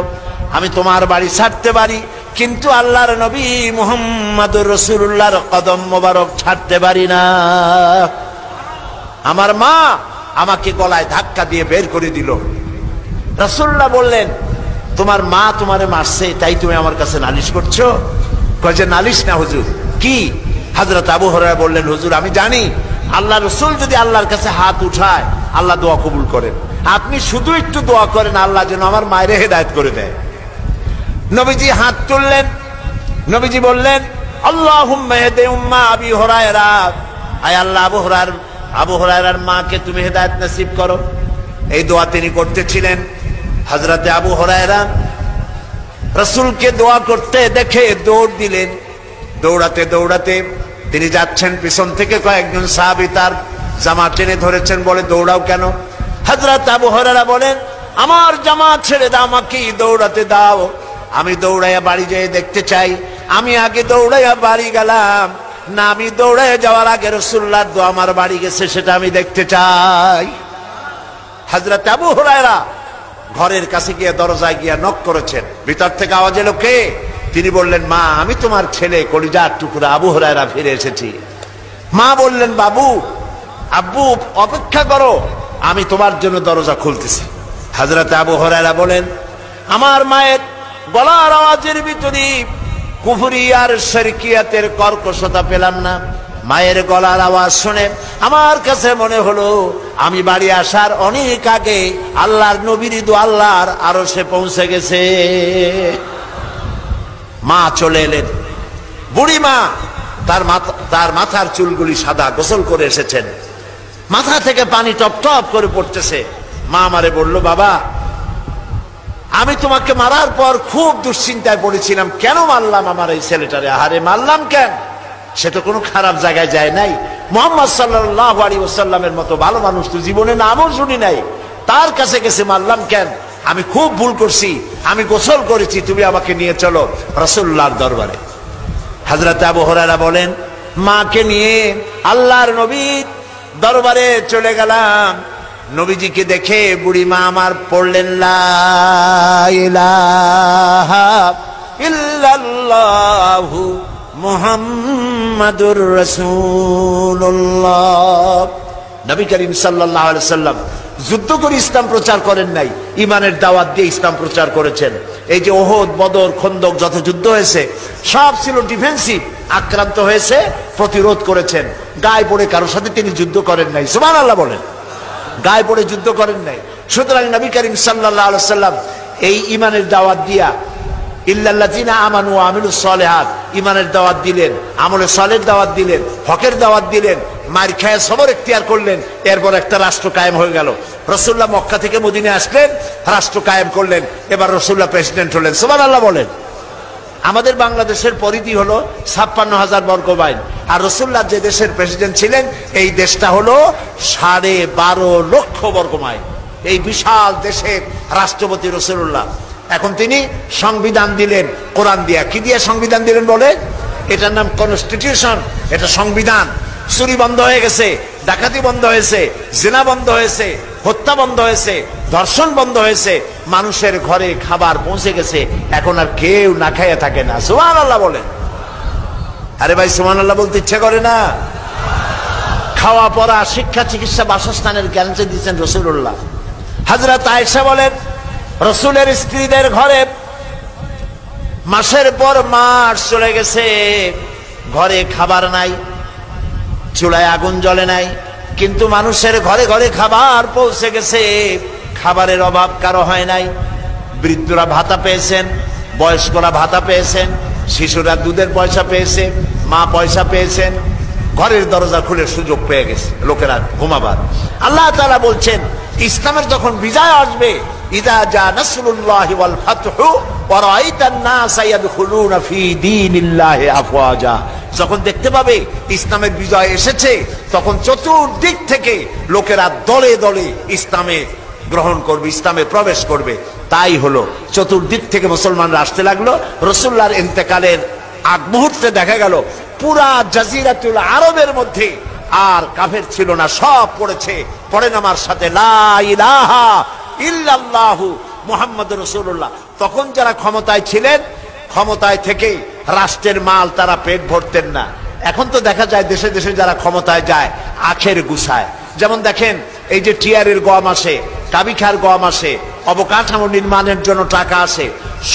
আমি তোমার বাড়ি ছাড়তে পারি, কিন্তু আল্লাহর নবী মুহাম্মদুর রাসূলুল্লাহর কদম মোবারক ছাড়তে পারি না। আমার মা আমাকে গলায় ধাক্কা দিয়ে বের করে দিল। রাসূলুল্লাহ বললেন, তোমার মা তোমারে মারছে তাই তুমি আমার কাছে নালিশ করছো? কয় যে নালিশ না হুজুর। কি? হযরত আবু হুরায়রা বললেন, হুজুর আমি জানি আল্লাহ রাসূল যদি আল্লাহর কাছে হাত উঠায় আল্লাহ দোয়া কবুল করেন। আপনি শুধু একটু দোয়া করেন আল্লাহ যেন আমার মায়ের হেদায়েত করে দেয়। নবীজি হাত তুললেন, নবীজি বললেন, আল্লাহুম্মা ইহদি উম্মা আবি হুরায়রা, আয় আল্লাহ আবু হুরায়রার মাকে তুমি হেদায়েত নসিব করো। এই দোয়া তিনি করতেছিলেন। হযরতে আবু হুরায়রা রাসূলকে দোয়া করতে দেখে দৌড় দিলেন। দৌড়াতে দৌড়াতে তিনি যাচ্ছেন, পিছন থেকে কয়েকজন সাহাবী তার জামা টেনে ধরেছেন, বলে দৌড়াও কেন? হযরত আবু হুরায়রা বলেন, আমার জামা ছেড়ে দাও, আমাকে দৌড়াতে দাও, আমি দৌড়াইয়া বাড়ি যেয়ে দেখতে চাই। আমি আগে দৌড়াইয়া বাড়ি গেলাম না, আমি দৌড়াইয়া যাওয়ার আগে রাসূলুল্লাহর দোয়া আমার বাড়ি গেছে সেটা আমি দেখতে চাই। হযরত আবু হুরায়রা ঘরের কাছে গিয়ে দরজায় গিয়ে নক করেছেন। ভিতর থেকে আওয়াজ এলো, কে? তিনি বললেন, মা আমি তোমার ছেলে কলিজার টুকরা আবু হুরায়রা ফিরে এসেছি। মা বললেন, বাবু আব্বু অপেক্ষা করো, আমি তোমার জন্য দরজা খুলতেছি। হযরত আবু হুরায়রা বলেন, আমার মায়ের গলার আওয়াজের ভিতরে কুফরি আর শিরকিয়াতের কর্কশতা পেলাম না। মায়ের গলার আওয়াজ শুনে আমার কাছে মনে হলো আমি বাড়ি আসার অনেক আগে আল্লাহর নবীর দোয়া আল্লাহর আরশে পৌঁছে গেছে। মা চলে এলেন, বুড়ি মা, তার মাথার চুলগুলি সাদা, গোসল করে এসেছেন, মাথা থেকে পানি টপ টপ করে পড়তেছে। মা আমারে বলল, বাবা আমি তোমাকে মারার পর খুব দুশ্চিন্তায় পড়েছিলাম, কেন মারলাম আমার এই ছেলেটারে? আহারে মারলাম কেন? সে তো কোনো খারাপ জায়গায় যায় নাই। মুহাম্মদ সাল্লাল্লাহু আলাইহি ওয়াসাল্লামের মতো ভালো মানুষ তো জীবনে নামও শুনি নাই, তার কাছে গেছে মারলাম কেন? আমি খুব ভুল করছি, আমি গোসল করেছি, তুমি আমাকে নিয়ে চলো রাসূলুল্লাহর দরবারে। হযরত আবু হুরায়রা বলেন, মাকে নিয়ে আল্লাহর নবীর দরবারে চলে গেলাম। নবীজিকে দেখে বুড়ি মা আমার পড়লেন, লা ইলাহা ইল্লাল্লাহু মুহাম্মাদুর রাসূলুল্লাহ। নবী করিম সাল্লাল্লাহু আলাইহি ওয়াসাল্লাম যুদ্ধ করে ইসলাম প্রচার করেন নাই, ঈমানের দাওয়াত দিয়ে ইসলাম প্রচার করেছেন। এই যে ওহদ, বদর, খন্দক যত যুদ্ধ হয়েছে সব ছিল ডিফেন্সিভ, আক্রান্ত হয়েছে প্রতিরোধ করেছেন। গায়ে পড়ে কারোর সাথে তিনি যুদ্ধ করেন নাই। সুবহানাল্লাহ বলেন। গায়ে পড়ে যুদ্ধ করেন নাই। সুতরাং নবী করিম সাল্লাল্লাহু আলাইহি ওয়াসাল্লাম এই ইমানের দাওয়াত দিয়া ইল্লাল্লাযিনা আমানু ওয়া আমিলুস সালিহাত, ইমানের দাওয়াত দিলেন, আমলে সালের দাওয়াত দিলেন, হকের দাওয়াত দিলেন, মার খায় সবর ইখতিয়ার করলেন, এরপর একটা রাষ্ট্র কায়েম হয়ে গেল। রাসূলুল্লাহ মক্কা থেকে মদিনায় আসলেন, রাষ্ট্র কায়েম করলেন, এবার রাসূলুল্লাহ প্রেসিডেন্ট হলেন। সুবহানাল্লাহ বলেন। আমাদের বাংলাদেশের পরিধি হলো 56,000 বর্গ মাইল, আর রাসূলুল্লাহ যে দেশের প্রেসিডেন্ট ছিলেন এই দেশটা হলো 12.5 লক্ষ বর্গ মাইল। এই বিশাল দেশের রাষ্ট্রপতি রাসূলুল্লাহ। এখন তিনি সংবিধান দিলেন কোরআন দিয়া। কি দিয়ে সংবিধান দিলেন বলে? এটার নাম কনস্টিটিউশন, এটা সংবিধান। চুরি বন্ধ হয়ে গেছে, ডাকাতি বন্ধ হয়েছে, জিনা বন্ধ হয়েছে, হত্যা বন্ধ হয়েছে, ধর্ষণ বন্ধ হয়েছে, মানুষের ঘরে খাবার পৌঁছে গেছে, এখন আর কেউ না খাইয়া থাকে না। সুবহানাল্লাহ বলেন। আরে ভাই সুবহানাল্লাহ বলতে ইচ্ছা করে না? খাওয়া পড়া শিক্ষা চিকিৎসা বাসস্থানের গ্যারান্টি দিচ্ছেন রাসূলুল্লাহ। হযরত আয়েশা বলেন রাসূলের স্ত্রীদের ঘরে মাসের পর মাস চলে গেছে, ঘরে খাবার নাই, চুলায় আগুন জ্বলে নাই, কিন্তু মানুষের ঘরে ঘরে খাবার পৌঁছে গেছে, খাবারের অভাব কারো হয় নাই। বৃদ্ধরা ভাতা পেয়েছেন, বয়স্করা ভাতা পেয়েছেন, শিশুরা দুধের পয়সা পেয়েছে, মা পয়সা পেয়েছেন, ঘরের দরজা খুলে সুযোগ পেয়ে গেছে লোকেরা ঘুমাবার। আল্লাহ তাআলা বলছেন ইসলামের যখন বিজয় আসবে, ইযা জা নাসরুল্লাহি ওয়াল ফাতহু ওয়া রাআইতান নাসা ইয়াদখুলুনা ফি দীনিল্লাহি আফওয়াজা, যখন দেখতে পাবে ইসলামের বিজয় এসেছে, তখন চতুর্দিক থেকে লোকেরা দলে দলে ইসলামে গ্রহণ করবে, ইসলামে প্রবেশ করবে। তাই হলো চতুর্দিক থেকে মুসলমানরা আসতে লাগলো। রাসূলুল্লাহর ইন্তেকালের আগ মুহূর্তে দেখা গেল পুরা জাজিরাতুল আরবের মধ্যে আর কাফের ছিল না, সব পড়েছে। পড়েন আমার সাথে, লা ইলাহা ইল্লাল্লাহু মুহাম্মাদুর রাসূলুল্লাহ। তখন যারা ক্ষমতায় ছিলেন, ক্ষমতায় থেকে রাষ্ট্রের মাল তারা পেট ভরতেন না। এখন তো দেখা যায় দেশে দেশে যারা ক্ষমতায় যায় আখের গুছায়। যেমন দেখেন এই যে টিআরের গম আসে, কাবিখার গম আসে, অবকাঠামো নির্মাণের জন্য টাকা আসে,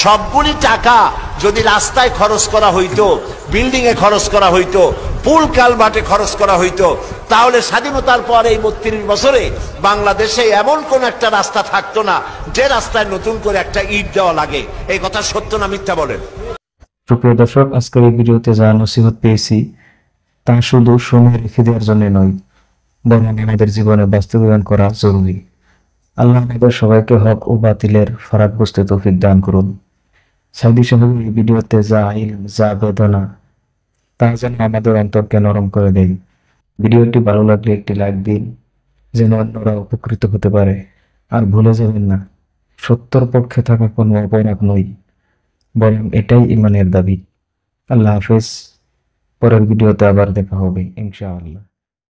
সবগুলি টাকা যদি রাস্তায় খরচ করা হইতো, বিল্ডিং এ খরচ করা হইতো, পুল কালভার্টে খরচ করা হইতো, তাহলে স্বাধীনতার পর এই 32 বছরে বাংলাদেশে এমন কোন একটা রাস্তা থাকতো না যে রাস্তায় নতুন করে একটা ইট দেওয়া লাগে। এই কথা সত্য না মিথ্যা বলেন? সুপ্রিয় দর্শক, আজকের এই ভিডিওতে যা নসিহত পেয়েছি তা শুধু সময় রেখে দেওয়ার জন্য নয়, বরং আমাদের জীবনে বাস্তবায়ন করা জরুরি। আল্লাহ আমাদের সবাইকে হক ও বাতিলের ফারাক বুঝতে তৌফিক দান করুন। সাইদি সাহেবের এই ভিডিওতে যা ইলম, যা বেদনা, তা যেন আমাদের অন্তরকে নরম করে দেয়। ভিডিওটি ভালো লাগলে একটি লাইক দিন, যেন অন্যরা উপকৃত হতে পারে। আর ভুলে যাবেন না, সত্যর পক্ষে থাকা কোনো অপরাধ নয়, বরং এটাই ইমানের দাবি। আল্লাহ হাফেজ। পরের ভিডিওতে আবার দেখা হবে ইনশাআল্লাহ।